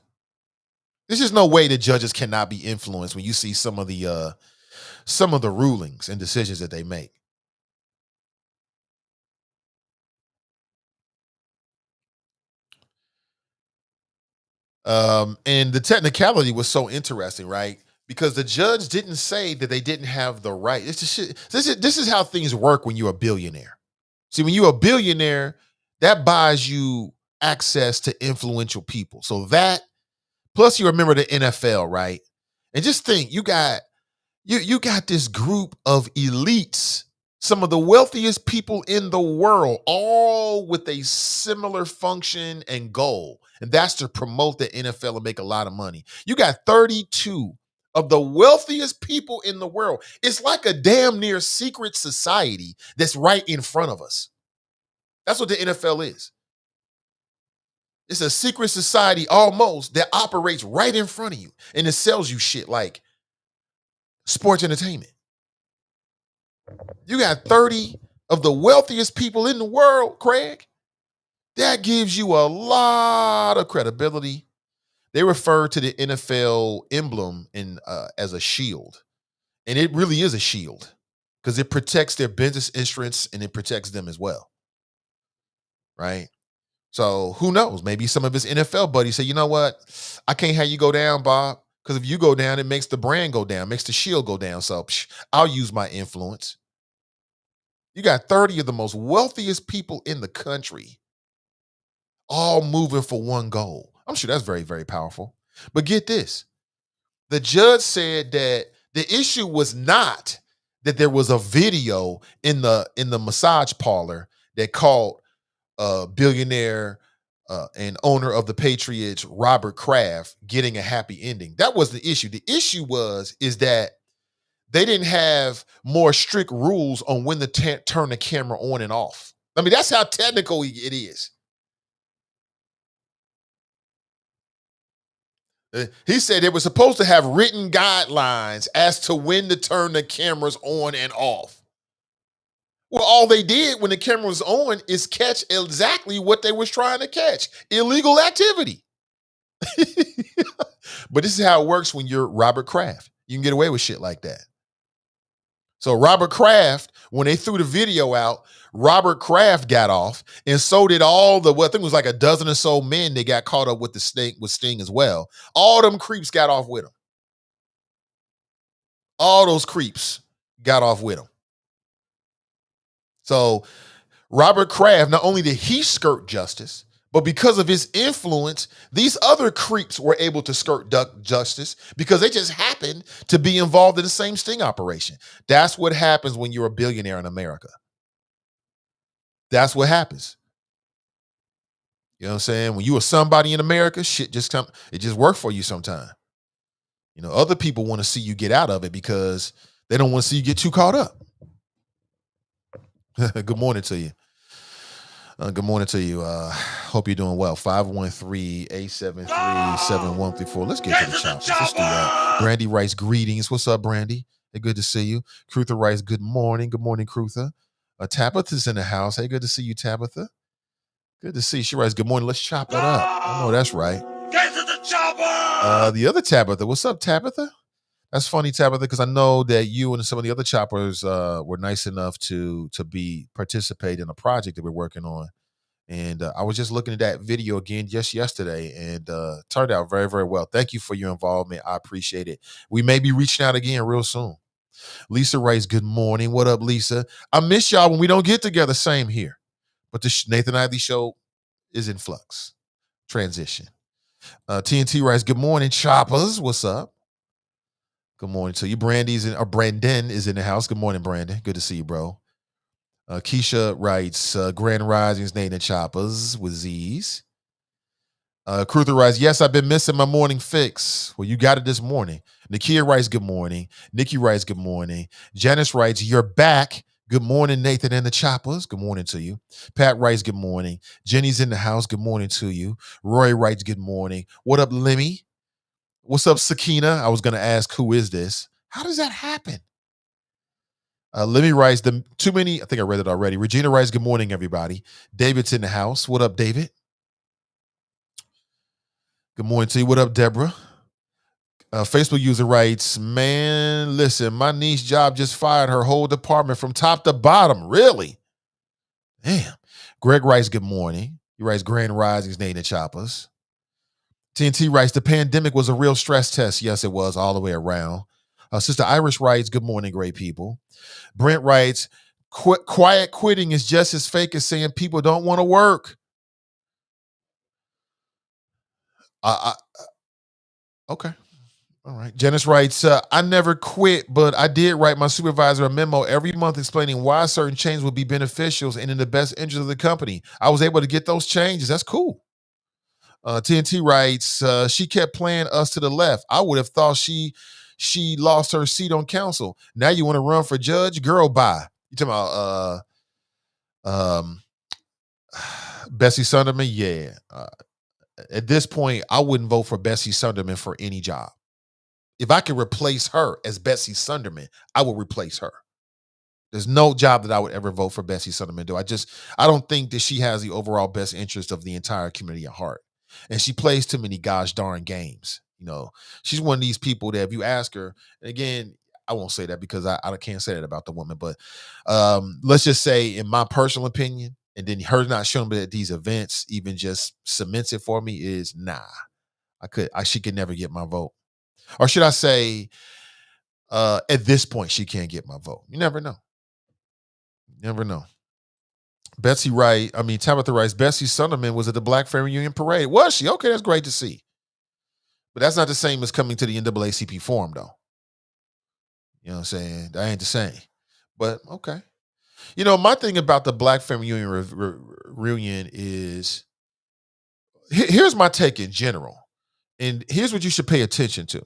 There's just no way that judges cannot be influenced when you see some of the rulings and decisions that they make. And the technicality was so interesting, right? Because the judge didn't say that they didn't have the right. It's just shit. This is how things work when you're a billionaire. See, when you're a billionaire, that buys you access to influential people. So that plus you remember the NFL, right? And just think, you got this group of elites, some of the wealthiest people in the world, all with a similar function and goal. And that's to promote the NFL and make a lot of money. You got 32 of the wealthiest people in the world. It's like a damn near secret society that's right in front of us. That's what the NFL is. It's a secret society almost that operates right in front of you. And it sells you shit like sports entertainment. You got 30 of the wealthiest people in the world, Craig. That gives you a lot of credibility. They refer to the NFL emblem as a shield. And it really is a shield because it protects their business interests and it protects them as well. Right? So who knows? Maybe some of his NFL buddies say, you know what? I can't have you go down, Bob, because if you go down, it makes the brand go down, makes the shield go down. So I'll use my influence. You got 30 of the most wealthiest people in the country all moving for one goal. I'm sure that's very, very powerful. But get this. The judge said that the issue was not that there was a video in the massage parlor that caught billionaire and owner of the Patriots, Robert Kraft, getting a happy ending. That was the issue. The issue is that they didn't have more strict rules on when to turn the camera on and off. I mean, that's how technical it is. He said they were supposed to have written guidelines as to when to turn the cameras on and off. Well, all they did when the camera was on is catch exactly what they was trying to catch. Illegal activity. But this is how it works when you're Robert Kraft. You can get away with shit like that. So Robert Kraft, when they threw the video out, Robert Kraft got off, and so did all the, well, I think it was like a dozen or so men that got caught up with Sting as well. All them creeps got off with him. All those creeps got off with him. So Robert Kraft, not only did he skirt justice, but because of his influence, these other creeps were able to skirt justice because they just happened to be involved in the same sting operation. That's what happens when you're a billionaire in America. That's what happens. You know what I'm saying? When you are somebody in America, shit just it just works for you sometime. You know, other people want to see you get out of it because they don't want to see you get too caught up. Good morning to you. Good morning to you. Hope you're doing well. 513-873-7134. Let's get to the choppers. Let's do that. Brandy writes, greetings. What's up, Brandy? Hey, good to see you. Crutha writes, good morning. Good morning, Crutha. Tabitha's in the house. Hey, good to see you, Tabitha. Good to see you. She writes, good morning. Let's chop it up. I know that's right. Get to the chopper! The other Tabitha. What's up, Tabitha? That's funny, Tabitha, because I know that you and some of the other choppers were nice enough to participate in a project that we're working on. And I was just looking at that video again just yesterday, and turned out very, very well. Thank you for your involvement. I appreciate it. We may be reaching out again real soon. Lisa writes, good morning. What up, Lisa? I miss y'all when we don't get together. Same here. But the Nathan Ivey Show is in flux. Transition. TNT writes, good morning, choppers. What's up? Good morning to you. Brandon is in the house. Good morning, Brandon. Good to see you, bro. Keisha writes, Grand Risings, Nathan Choppers with Z's. Cruther writes, yes, I've been missing my morning fix. Well, you got it this morning. Nakia writes, good morning. Nikki writes, good morning. Janice writes, you're back. Good morning, Nathan and the Choppers. Good morning to you. Pat writes, good morning. Jenny's in the house. Good morning to you. Roy writes, good morning. What up, Lemmy? What's up, Sakina? I was going to ask, who is this? How does that happen? Lemmy writes, too many. I think I read it already. Regina writes, good morning, everybody. David's in the house. What up, David? Good morning to you. What up, Deborah? Facebook user writes, man, listen, my niece's job just fired her whole department from top to bottom. Really? Damn. Greg writes, good morning. He writes, Grand Rising's Nate and Choppers. TNT writes, the pandemic was a real stress test. Yes, it was all the way around. Sister Iris writes, good morning, great people. Brent writes, quiet quitting is just as fake as saying people don't want to work. Okay. All right. Janice writes, I never quit, but I did write my supervisor a memo every month explaining why certain changes would be beneficial and in the best interest of the company. I was able to get those changes. That's cool. TNT writes, she kept playing us to the left. I would have thought she lost her seat on council. Now you want to run for judge? Girl, bye. You talking about Bessie Sunderman? Yeah. At this point, I wouldn't vote for Bessie Sunderman for any job. If I could replace her as Bessie Sunderman, I would replace her. There's no job that I would ever vote for Bessie Sunderman to. I don't think that she has the overall best interest of the entire community at heart. And she plays too many gosh darn games. You know, she's one of these people that if you ask her, and again, I won't say that because I can't say that about the woman, but let's just say in my personal opinion, and then her not showing me at these events even just cements it for me is nah. She could never get my vote. Or should I say, at this point, she can't get my vote. You never know. Never know. Tabitha writes, Bessie Sunderman was at the Black Family Union Parade. Was she? Okay, that's great to see. But that's not the same as coming to the NAACP forum, though. You know what I'm saying? That ain't the same. But, okay. You know, my thing about the Black Family Union reunion is, here's my take in general. And here's what you should pay attention to.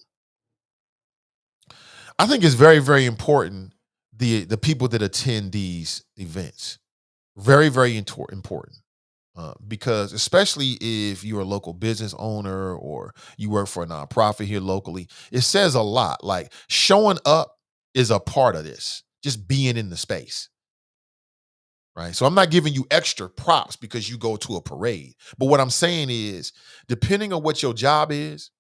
I think it's very, very important, the people that attend these events. Very, very important. Because especially if you're a local business owner or you work for a nonprofit here locally, it says a lot. Like showing up is a part of this, just being in the space. Right. So I'm not giving you extra props because you go to a parade. But what I'm saying is, depending on what your job is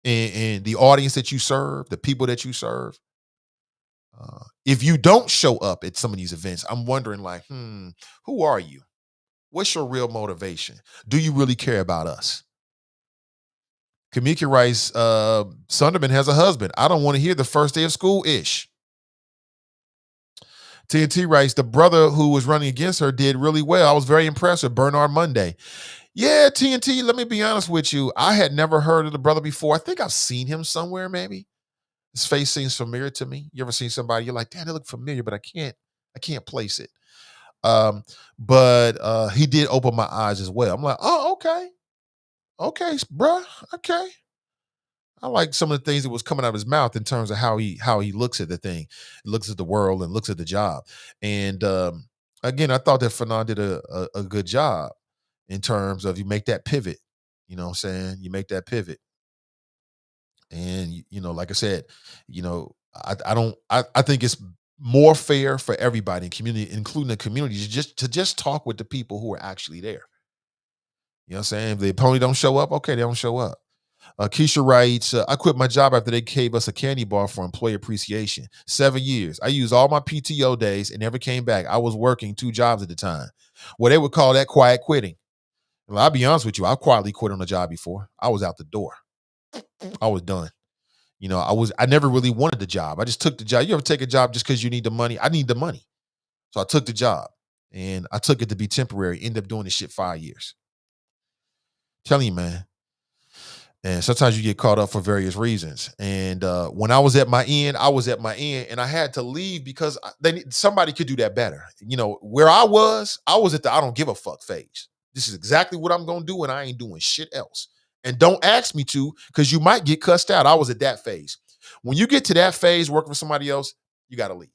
and the audience that you serve, the people that you serve, if you don't show up at some of these events, I'm wondering like, who are you? What's your real motivation? Do you really care about us? Kamika writes, Sunderman has a husband. I don't want to hear the first day of school-ish. TNT writes, the brother who was running against her did really well. I was very impressed with Bernard Monday. Yeah, TNT, let me be honest with you. I had never heard of the brother before. I think I've seen him somewhere maybe. His face seems familiar to me. You ever seen somebody, you're like, damn, they look familiar, but I can't place it. But he did open my eyes as well. I'm like, oh, okay, bruh, okay. I like some of the things that was coming out of his mouth in terms of how he looks at the thing, looks at the world, and looks at the job. And again, I thought that Fanon did a good job in terms of you make that pivot. You know what I'm saying? You make that pivot. And you know, like I said, you know, I think it's more fair for everybody in community, including the community, to just talk with the people who are actually there. You know what I'm saying? If the opponent don't show up, okay, they don't show up. Keisha writes, I quit my job after they gave us a candy bar for employee appreciation. 7 years. I used all my PTO days and never came back. I was working 2 jobs at the time. Well, they would call that quiet quitting. Well, I'll be honest with you. I quietly quit on a job before. I was out the door. I was done. You know, I never really wanted the job. I just took the job. You ever take a job just because you need the money? I need the money. So I took the job and I took it to be temporary. Ended up doing this shit 5 years. Telling you, man. And sometimes you get caught up for various reasons. And when I was at my end, and I had to leave because somebody could do that better. You know, where I was at the I don't give a fuck phase. This is exactly what I'm gonna do, and I ain't doing shit else. And don't ask me to, because you might get cussed out. I was at that phase. When you get to that phase working for somebody else, you gotta leave.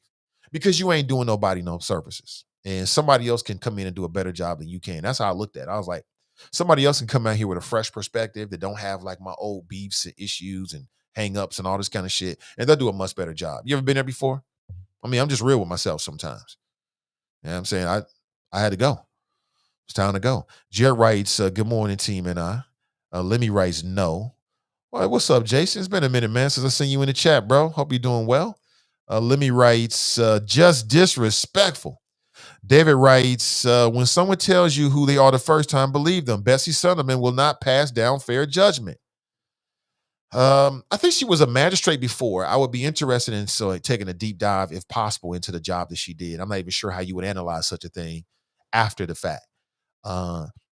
Because you ain't doing nobody no services. And somebody else can come in and do a better job than you can. That's how I looked at it. I was like, somebody else can come out here with a fresh perspective that don't have like my old beefs and issues and hang-ups and all this kind of shit, and they'll do a much better job. You ever been there before? I mean, I'm just real with myself sometimes. You know what I'm saying? I had to go. It's time to go. Jared writes, good morning, team and I. Lemmy writes, no. Well, what's up, Jason? It's been a minute, man, since I seen you in the chat, bro. Hope you're doing well. Lemmy writes, just disrespectful. David writes, when someone tells you who they are the first time, believe them. Bessie Sunderman will not pass down fair judgment. I think she was a magistrate before. I would be interested in taking a deep dive, if possible, into the job that she did. I'm not even sure how you would analyze such a thing after the fact.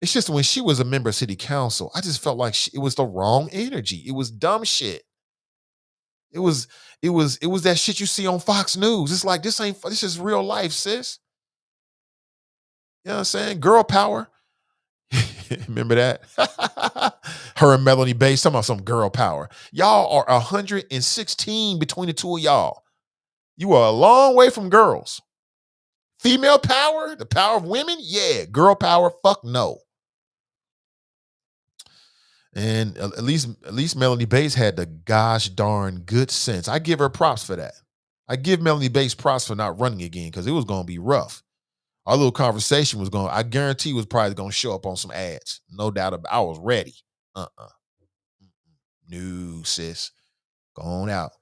It's just when she was a member of city council, I just felt like it was the wrong energy. It was dumb shit. It was that shit you see on Fox News. It's like, this is real life, sis. You know what I'm saying? Girl power. Remember that? Her and Melanie Bass talking about some girl power. Y'all are 116 between the two of y'all. You are a long way from girls. Female power, the power of women, yeah. Girl power, fuck no. And at least Melanie Bass had the gosh darn good sense. I give her props for that. I give Melanie Bass props for not running again, because it was going to be rough. Our little conversation was I guarantee was probably going to show up on some ads. No doubt about it. I was ready. No, sis. Go on out.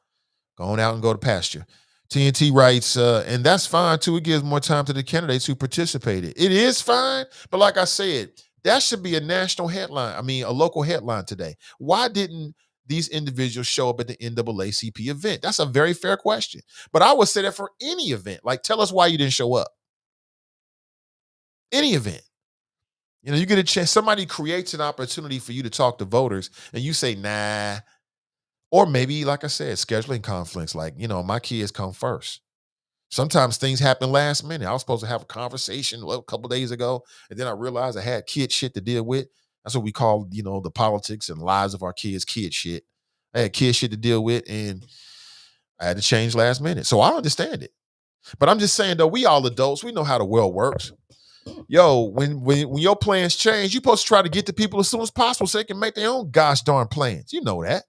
Go on out and go to pasture. TNT writes, and that's fine too. It gives more time to the candidates who participated. It is fine, but like I said, that should be a national headline. I mean, a local headline today. Why didn't these individuals show up at the NAACP event? That's a very fair question. But I would say that for any event. Like, tell us why you didn't show up. Any event. You know, you get a chance, somebody creates an opportunity for you to talk to voters, and you say, nah. Or maybe, like I said, scheduling conflicts, like, you know, my kids come first. Sometimes things happen last minute. I was supposed to have a conversation a couple days ago, and then I realized I had kid shit to deal with. That's what we call, you know, the politics and lives of our kids, kid shit. I had kid shit to deal with, and I had to change last minute. So I understand it. But I'm just saying, though, we all adults. We know how the world works. Yo, when your plans change, you're supposed to try to get to people as soon as possible so they can make their own gosh darn plans. You know that.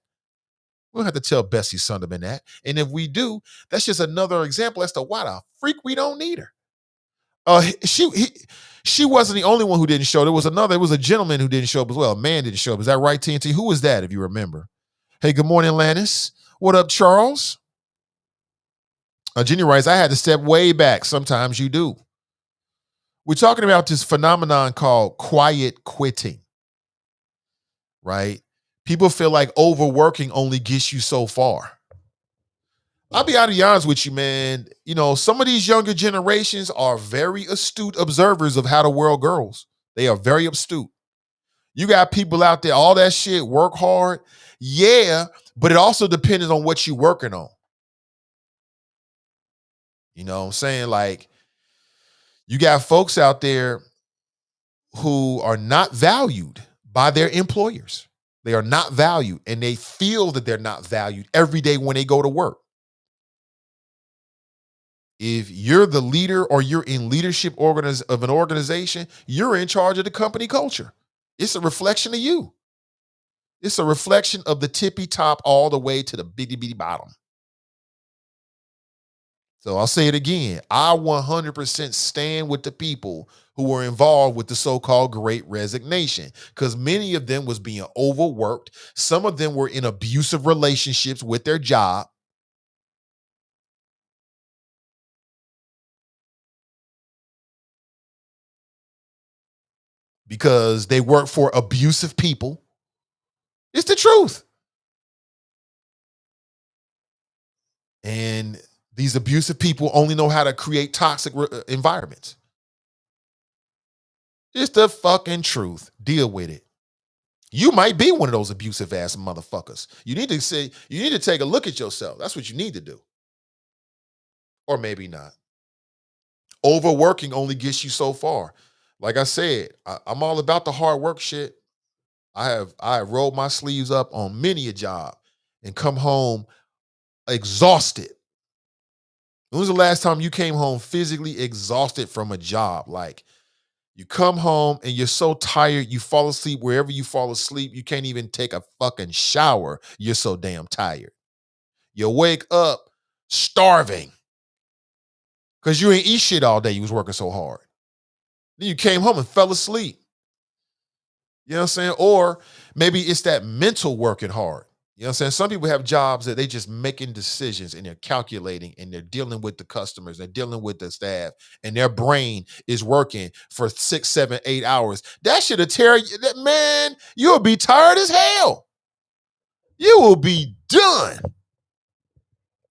We don't have to tell Bessie Sunderman that. And if we do, that's just another example as to why the freak we don't need her. She wasn't the only one who didn't show up. There was a gentleman who didn't show up as well. A man didn't show up. Is that right, TNT? Who was that, if you remember? Hey, good morning, Lannis. What up, Charles? Jenny writes, I had to step way back. Sometimes you do. We're talking about this phenomenon called quiet quitting, right? People feel like overworking only gets you so far. I'll be out of honest with you, man. You know, some of these younger generations are very astute observers of how the world goes. They are very astute. You got people out there, all that shit, work hard. Yeah, but it also depends on what you're working on. You know what I'm saying? Like, you got folks out there who are not valued by their employers. They are not valued, and they feel that they're not valued every day when they go to work. If you're the leader or you're in leadership of an organization, you're in charge of the company culture. It's a reflection of you. It's a reflection of the tippy top all the way to the bitty bitty bottom. So I'll say it again. I 100% stand with the people who were involved with the so-called Great Resignation, because many of them was being overworked. Some of them were in abusive relationships with their job. Because they work for abusive people. It's the truth. And these abusive people only know how to create toxic environments. It's the fucking truth. Deal with it. You might be one of those abusive ass motherfuckers. You need to take a look at yourself. That's what you need to do. Or maybe not. Overworking only gets you so far. Like I said, I'm all about the hard work shit. I have rolled my sleeves up on many a job and come home exhausted. When was the last time you came home physically exhausted from a job? Like you come home and you're so tired, you fall asleep wherever you fall asleep. You can't even take a fucking shower. You're so damn tired. You wake up starving because you ain't eat shit all day. You was working so hard. Then you came home and fell asleep. You know what I'm saying? Or maybe it's that mental working hard. You know what I'm saying? Some people have jobs that they just making decisions and they're calculating and they're dealing with the customers, they're dealing with the staff, and their brain is working for 6, 7, 8 hours. That should have tear you. That man, you'll be tired as hell. You will be done.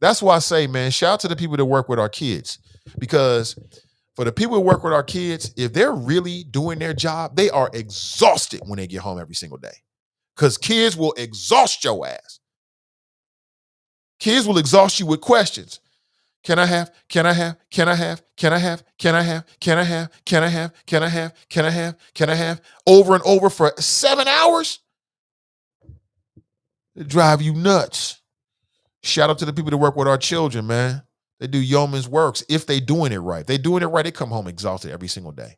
That's why I say, man, shout out to the people that work with our kids. Because for the people who work with our kids, if they're really doing their job, they are exhausted when they get home every single day. Because kids will exhaust your ass. Kids will exhaust you with questions. Can I have, can I have, can I have, can I have, can I have, can I have, can I have, can I have, can I have, can I have, over and over for 7 hours? It drive you nuts. Shout out to the people that work with our children, man. They do yeoman's works if they doing it right. If they doing it right, they come home exhausted every single day.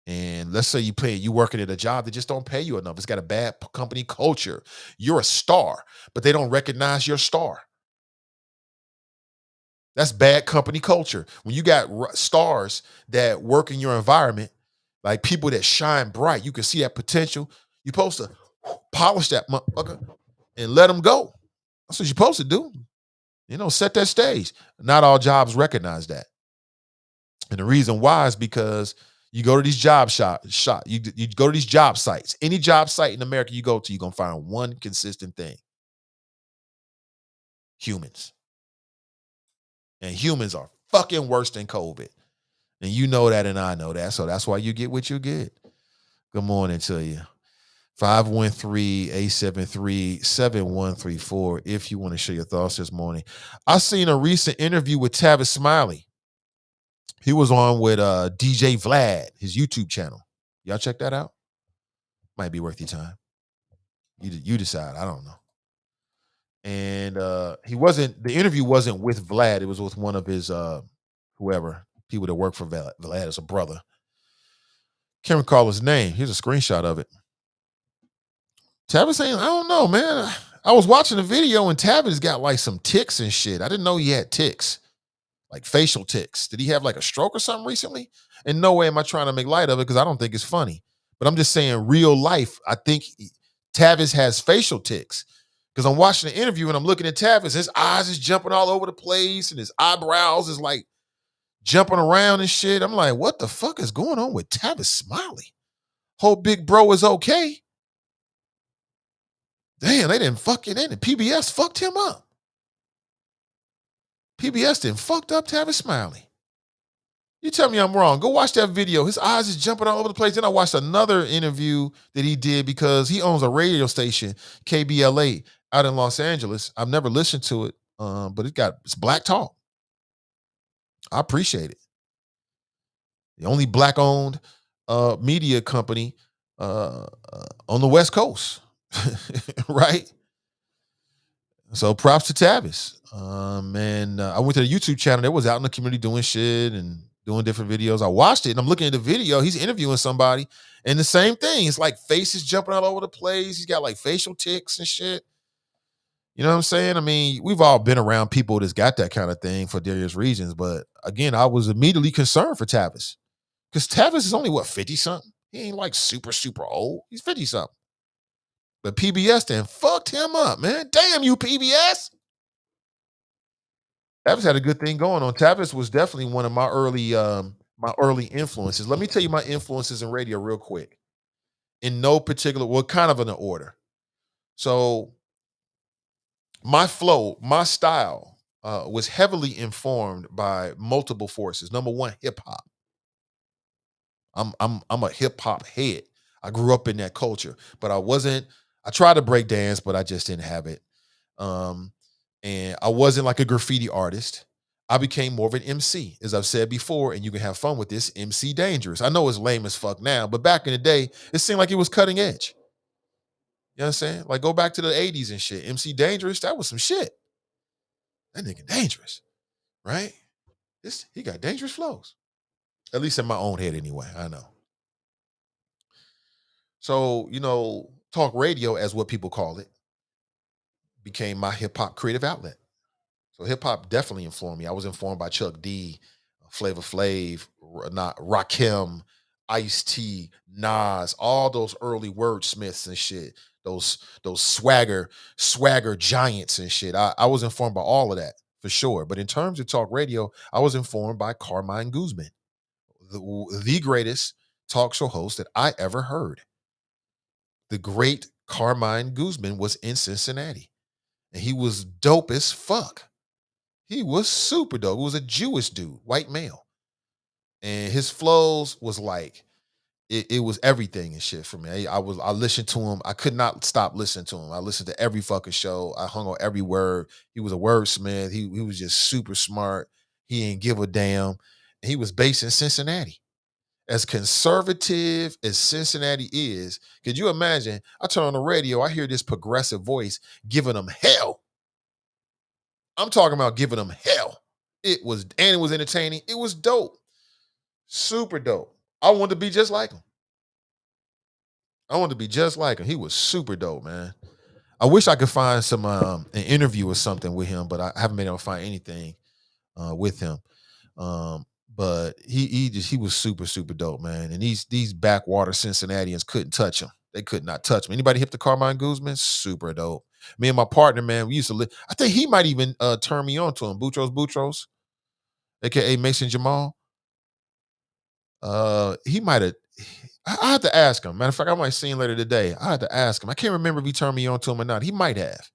And let's say you working at a job that just don't pay you enough. It's got a bad company culture. You're a star, but they don't recognize your star. That's bad company culture. When you got stars that work in your environment, like people that shine bright, you can see that potential. You're supposed to polish that motherfucker and let them go. That's what you're supposed to do. Set that stage. Not all jobs recognize that. And the reason why is because you go to these you go to these job sites. Any job site in America you go to, you're going to find one consistent thing. Humans. And humans are fucking worse than COVID. And you know that and I know that. So that's why you get what you get. Good morning to you. 513-873-7134 if you want to share your thoughts this morning. I seen a recent interview with Tavis Smiley. He was on with DJ Vlad, his YouTube channel. Y'all check that out? Might be worth your time. You decide. I don't know. And the interview wasn't with Vlad. It was with one of his people that work for Vlad. Vlad is a brother. Can't recall his name. Here's a screenshot of it. Tavis saying, I don't know, man. I was watching the video and Tavis got like some tics and shit. I didn't know he had tics, like facial tics. Did he have like a stroke or something recently? In no way am I trying to make light of it because I don't think it's funny. But I'm just saying real life, I think Tavis has facial tics. Because I'm watching the interview and I'm looking at Tavis. His eyes is jumping all over the place and his eyebrows is like jumping around and shit. I'm like, what the fuck is going on with Tavis Smiley? Hope big bro is okay. Damn, they didn't PBS fucked him up. PBS didn't fucked up Tavis Smiley. You tell me I'm wrong. Go watch that video. His eyes is jumping all over the place. Then I watched another interview that he did because he owns a radio station, KBLA, out in Los Angeles. I've never listened to it, but it's black talk. I appreciate it. The only black-owned media company on the West Coast, right? So props to Tavis. I went to the YouTube channel. They was out in the community doing shit and doing different videos. I watched it and I'm looking at the video. He's interviewing somebody and the same thing. It's like faces jumping all over the place. He's got like facial tics and shit. You know what I'm saying? I mean, we've all been around people that's got that kind of thing for various reasons. But again, I was immediately concerned for Tavis because Tavis is only 50 something. He ain't like super, super old. He's 50 something. But PBS then fucked him up, man. Damn you, PBS. Tavis had a good thing going on. Tavis was definitely one of my early influences. Let me tell you my influences in radio real quick. In no particular, kind of in order. So my flow, my style was heavily informed by multiple forces. Number one, hip hop. I'm a hip hop head. I grew up in that culture, but I tried to break dance, but I just didn't have it. And I wasn't like a graffiti artist. I became more of an MC, as I've said before, and you can have fun with this. MC Dangerous. I know it's lame as fuck now, but back in the day, it seemed like it was cutting edge. You know what I'm saying? Like go back to the 80s and shit. MC Dangerous, that was some shit. That nigga dangerous, right? He got dangerous flows. At least in my own head anyway. I know. So, talk radio, as what people call it, became my hip hop creative outlet. So hip hop definitely informed me. I was informed by Chuck D, Flavor Flav, not Rakim, Ice T, Nas, all those early wordsmiths and shit. Those swagger giants and shit. I was informed by all of that for sure. But in terms of talk radio, I was informed by Carmine Guzman, the greatest talk show host that I ever heard. The great Carmine Guzman was in Cincinnati, and he was dope as fuck. He was super dope. He was a Jewish dude, white male. And his flows was like, it was everything and shit for me. I listened to him. I could not stop listening to him. I listened to every fucking show. I hung on every word. He was a wordsmith. He was just super smart. He didn't give a damn. And he was based in Cincinnati. As conservative as Cincinnati is, could you imagine? I turn on the radio, I hear this progressive voice giving them hell. I'm talking about giving them hell. It was entertaining. It was dope. Super dope. I wanted to be just like him. He was super dope, man. I wish I could find some an interview or something with him, but I haven't been able to find anything with him. But he was super, super dope, man. And these backwater Cincinnatians couldn't touch him. They could not touch him. Anybody hip to Carmine Guzman? Super dope. Me and my partner, man, we used to live. I think he might even turn me on to him. Boutros, aka Mason Jamal. He might have. I had to ask him. Matter of fact, I might see him later today. I had to ask him. I can't remember if he turned me on to him or not. He might have.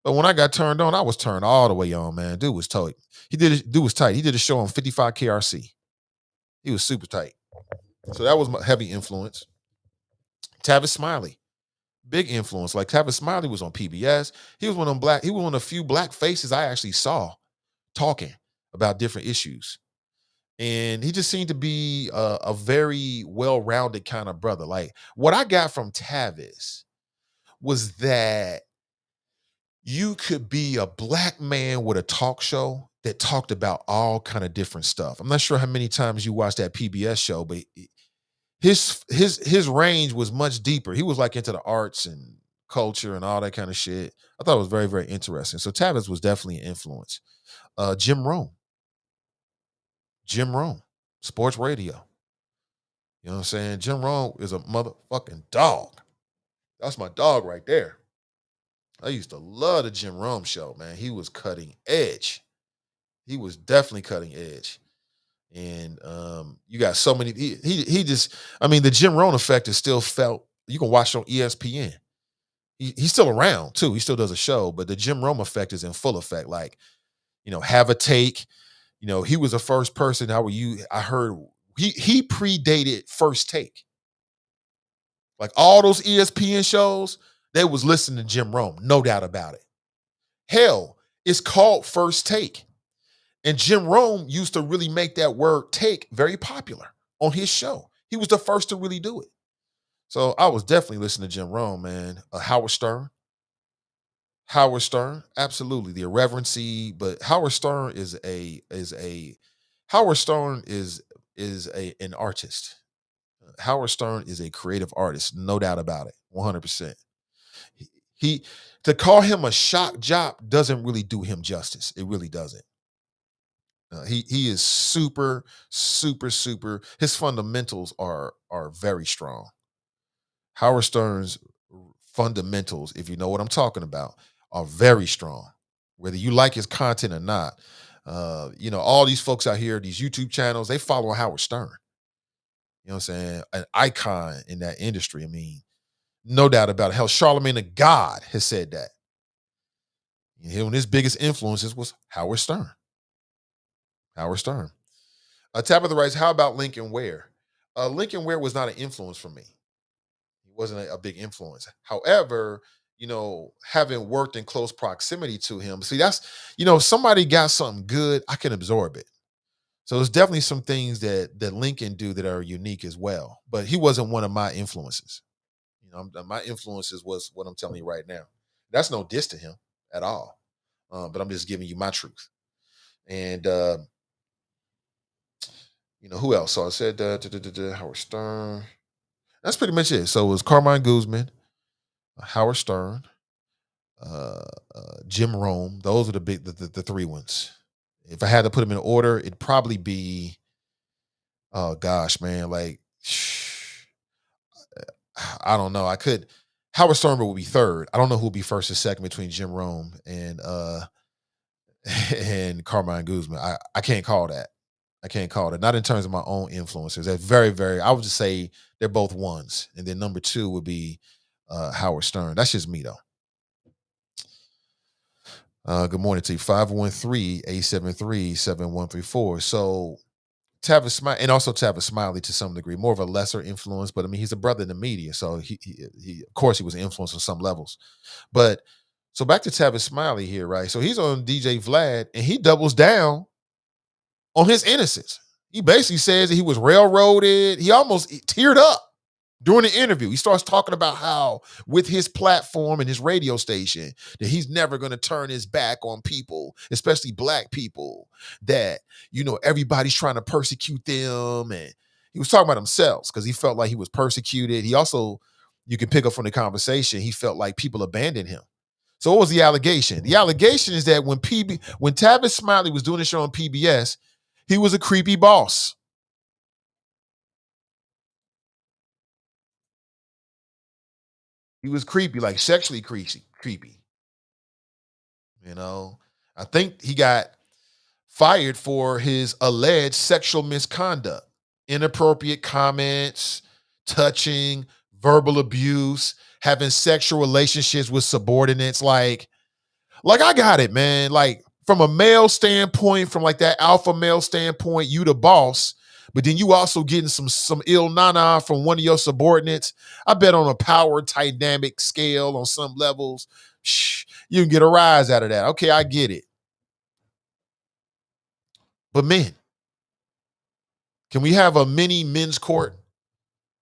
But when I got turned on, I was turned all the way on, man. Dude was tight. Dude was tight. He did a show on 55 KRC. He was super tight. So that was my heavy influence. Tavis Smiley, big influence. Like Tavis Smiley was on PBS. He was one of them he was one of the few black faces I actually saw talking about different issues. And he just seemed to be a very well-rounded kind of brother. Like what I got from Tavis was that you could be a black man with a talk show that talked about all kind of different stuff. I'm not sure how many times you watched that PBS show, but his range was much deeper. He was like into the arts and culture and all that kind of shit. I thought it was very, very interesting. So Tavis was definitely an influence. Jim Rome, sports radio. You know what I'm saying? Jim Rome is a motherfucking dog. That's my dog right there. I used to love the Jim Rome show, man. He was cutting edge. He was definitely cutting edge. And you got so many. He just. I mean, the Jim Rohn effect is still felt. You can watch it on ESPN. He's still around too. He still does a show, but the Jim Rome effect is in full effect. Like, have a take. He was the first person. I heard he predated First Take. Like all those ESPN shows, they was listening to Jim Rome, no doubt about it. Hell, it's called First Take. And Jim Rome used to really make that word take very popular on his show. He was the first to really do it. So I was definitely listening to Jim Rome, man. Howard Stern, absolutely the irreverency, but Howard Stern is an artist. Howard Stern is a creative artist, no doubt about it, 100%. He to call him a shock jock doesn't really do him justice. It really doesn't. He is super, super, super. His fundamentals are very strong. Howard Stern's fundamentals, if you know what I'm talking about, are very strong. Whether you like his content or not, all these folks out here, these YouTube channels, they follow Howard Stern. You know what I'm saying? An icon in that industry. I mean, no doubt about it. Hell, Charlemagne the God has said that. One of his biggest influences was Howard Stern. Howard Stern. Tabitha writes, how about Lincoln Ware? Lincoln Ware was not an influence for me. He wasn't a big influence. However, having worked in close proximity to him. See, that's, somebody got something good, I can absorb it. So there's definitely some things that Lincoln do that are unique as well. But he wasn't one of my influences. My influences was what I'm telling you right now. That's no diss to him at all. But I'm just giving you my truth. And who else? So I said Howard Stern. That's pretty much it. So it was Carmine Guzman, Howard Stern, Jim Rome. Those are the three ones. If I had to put them in order, it'd probably be, oh gosh, man, like I don't know. Howard Stern would be third. I don't know who would be first or second between Jim Rome and and Carmine Guzman. I can't call that. I can't call it. Not in terms of my own influencers. They're very, very, I would just say they're both ones. And then number two would be Howard Stern. That's just me though. Good morning to you. 513-873-7134. So Tavis Smiley, and also Tavis Smiley to some degree, more of a lesser influence, but I mean, he's a brother in the media. So he of course he was an influence on some levels. But so back to Tavis Smiley here, right? So he's on DJ Vlad and he doubles down on his innocence. He basically says that he was railroaded. He almost teared up during the interview. He starts talking about how with his platform and his radio station that he's never going to turn his back on people, especially black people, that, everybody's trying to persecute them. And he was talking about himself because he felt like he was persecuted. He also, you can pick up from the conversation, he felt like people abandoned him. So what was the allegation? The allegation is that when Tavis Smiley was doing the show on PBS, he was a creepy boss. He was creepy, like sexually creepy. I think he got fired for his alleged sexual misconduct, inappropriate comments, touching, verbal abuse, having sexual relationships with subordinates. Like I got it, man. Like from a male standpoint, from like that alpha male standpoint, you the boss, but then you also getting some ill nana from one of your subordinates. I bet on a power dynamic scale on some levels, you can get a rise out of that. Okay, I get it. But men, can we have a mini men's court?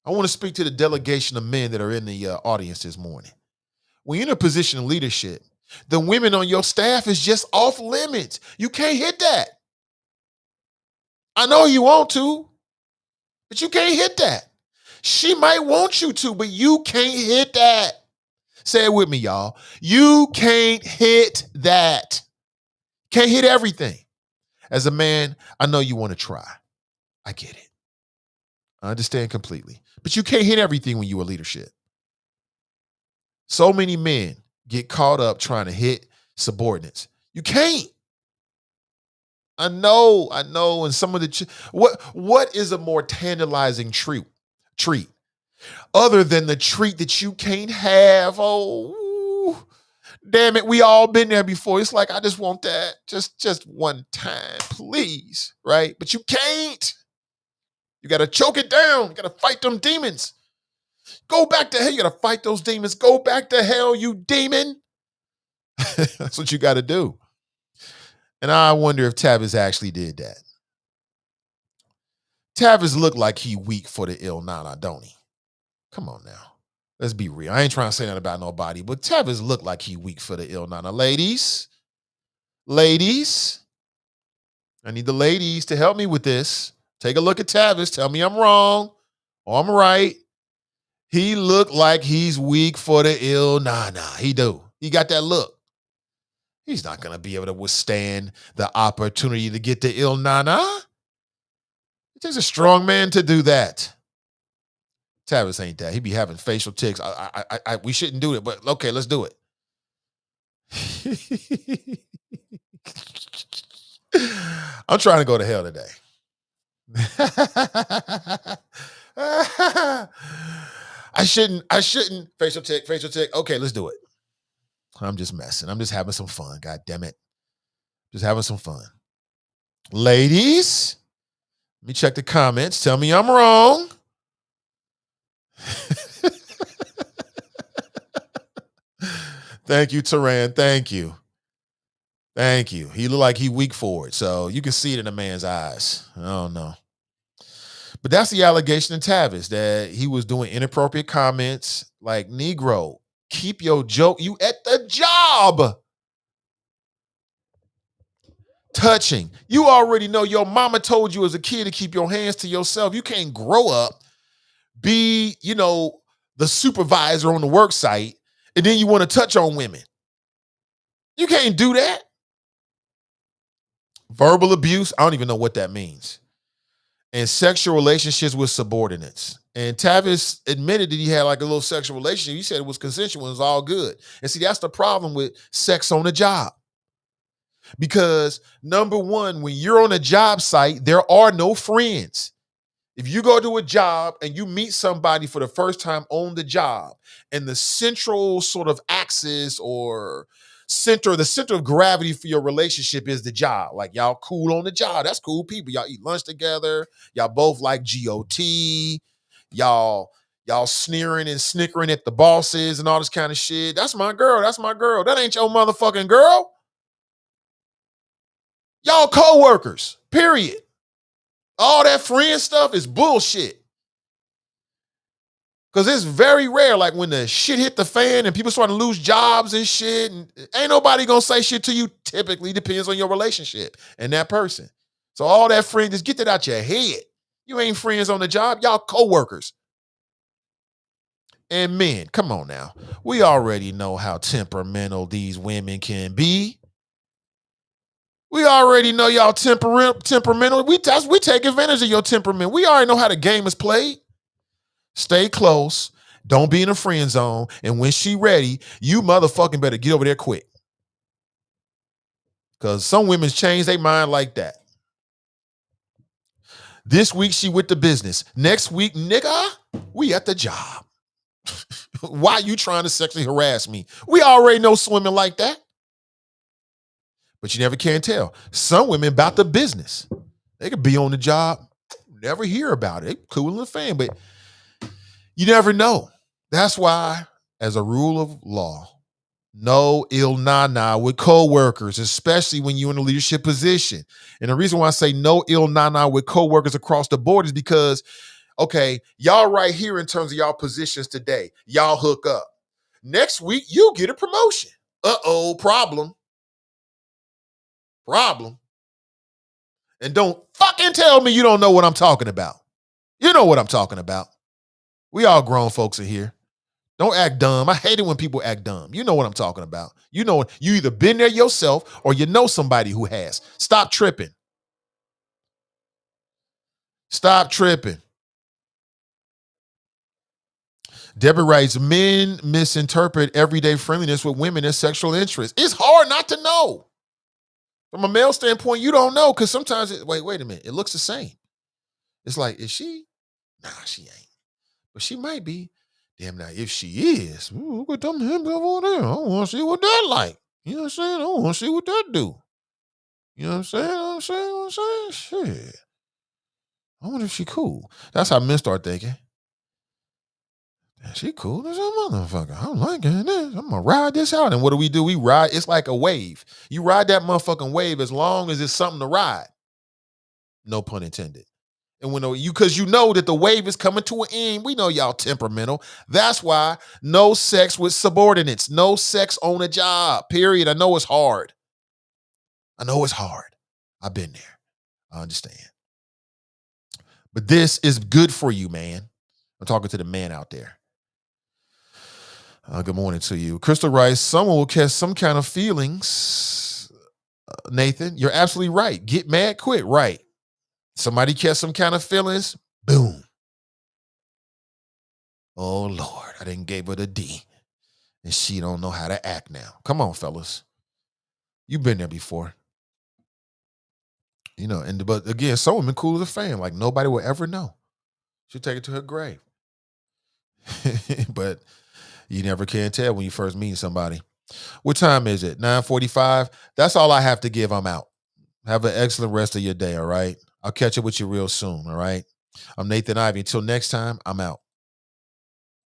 I want to speak to the delegation of men that are in the audience this morning. When you're in a position of leadership, the women on your staff is just off limits. You can't hit that. I know you want to, but you can't hit that. She might want you to, but you can't hit that. Say it with me, y'all. You can't hit that. Can't hit everything. As a man, I know you want to try. I get it. I understand completely. But you can't hit everything when you're a leadership. So many men get caught up trying to hit subordinates. You can't. I know. And some of the what is a more tantalizing treat other than the treat that you can't have? Oh, damn it, we all been there before. It's like I just want that just one time, please, right? But you can't. You got to choke it down. You got to fight them demons. Go back to hell. You got to fight those demons. Go back to hell, you demon. That's what you got to do. And I wonder if Tavis actually did that. Tavis looked like he weak for the ill nana, don't he? Come on now. Let's be real. I ain't trying to say that about nobody, but Tavis looked like he weak for the ill nana. Ladies, I need the ladies to help me with this. Take a look at Tavis. Tell me I'm wrong or I'm right. He looked like he's weak for the ill nana. He do. He got that look. He's not going to be able to withstand the opportunity to get the ill nana. It takes a strong man to do that. Tavis ain't that. He be having facial tics. We shouldn't do it, but okay, let's do it. I'm trying to go to hell today. I shouldn't. Facial tick. Okay, let's do it. I'm just messing. I'm just having some fun. God damn it. Just having some fun. Ladies, let me check the comments. Tell me I'm wrong. Thank you, Teran. Thank you. Thank you. He looked like he weak for it. So you can see it in a man's eyes. I don't know. But that's the allegation in Tavis, that he was doing inappropriate comments like, Negro, keep your joke. You at the job. Touching. You already know your mama told you as a kid to keep your hands to yourself. You can't grow up, be, the supervisor on the work site, and then you want to touch on women. You can't do that. Verbal abuse, I don't even know what that means. And sexual relationships with subordinates. And Tavis admitted that he had like a little sexual relationship. He said it was consensual, it was all good. And see, that's the problem with sex on the job. Because number one, when you're on a job site, there are no friends. If you go to a job and you meet somebody for the first time on the job, and the central sort of axis or the center of gravity for your relationship is the job. Like, y'all cool on the job. That's cool people. Y'all eat lunch together. Y'all both like GOT. Y'all sneering and snickering at the bosses and all this kind of shit. That's my girl. That's my girl. That ain't your motherfucking girl. Y'all co-workers, period. All that friend stuff is bullshit. Because it's very rare, like when the shit hit the fan and people starting to lose jobs and shit, and ain't nobody going to say shit to you. Typically depends on your relationship and that person. So all that friend, just get that out your head. You ain't friends on the job. Y'all co-workers. And men, come on now. We already know how temperamental these women can be. We already know y'all temperamental. We take advantage of your temperament. We already know how the game is played. Stay close. Don't be in a friend zone. And when she ready, you motherfucking better get over there quick. Because some women change their mind like that. This week she with the business. Next week, nigga, we at the job. Why you trying to sexually harass me? We already know swimming like that. But you never can tell. Some women about the business. They could be on the job, never hear about it. Cool in the fan, but you never know. That's why, as a rule of law, no ill na-na with coworkers, especially when you're in a leadership position. And the reason why I say no ill na-na with coworkers across the board is because, okay, y'all right here in terms of y'all positions today, y'all hook up. Next week, you get a promotion. Uh-oh, problem. And don't fucking tell me you don't know what I'm talking about. You know what I'm talking about. We all grown folks in here. Don't act dumb. I hate it when people act dumb. You know what I'm talking about. You know, you either been there yourself or you know somebody who has. Stop tripping. Stop tripping. Deborah writes, men misinterpret everyday friendliness with women as sexual interest. It's hard not to know. From a male standpoint, you don't know because sometimes, wait a minute. It looks the same. It's like, is she? Nah, she ain't. But she might be. Damn, now, if she is, look at them hips over there. I want to see what that like. You know what I'm saying? I want to see what that do. You know what I'm saying? Shit. I wonder if she cool. That's how men start thinking. She cool as a motherfucker. I'm liking this. I'm going to ride this out. And what do? We ride. It's like a wave. You ride that motherfucking wave as long as it's something to ride. No pun intended. And because you know that the wave is coming to an end, we know y'all temperamental. That's why no sex with subordinates, no sex on a job, period. I know it's hard. I've been there. I understand. But this is good for you, man. I'm talking to the man out there. Good morning to you. Crystal Rice, someone will catch some kind of feelings. Nathan, you're absolutely right. Get mad quick, right. Somebody catch some kind of feelings, boom. Oh, Lord, I didn't give her the D. And she don't know how to act now. Come on, fellas. You've been there before. You know, but again, some women cool as a fan. Like nobody will ever know. She'll take it to her grave. But you never can tell when you first meet somebody. What time is it? 9:45? That's all I have to give. I'm out. Have an excellent rest of your day, all right? I'll catch up with you real soon, all right? I'm Nathan Ivy. Until next time, I'm out.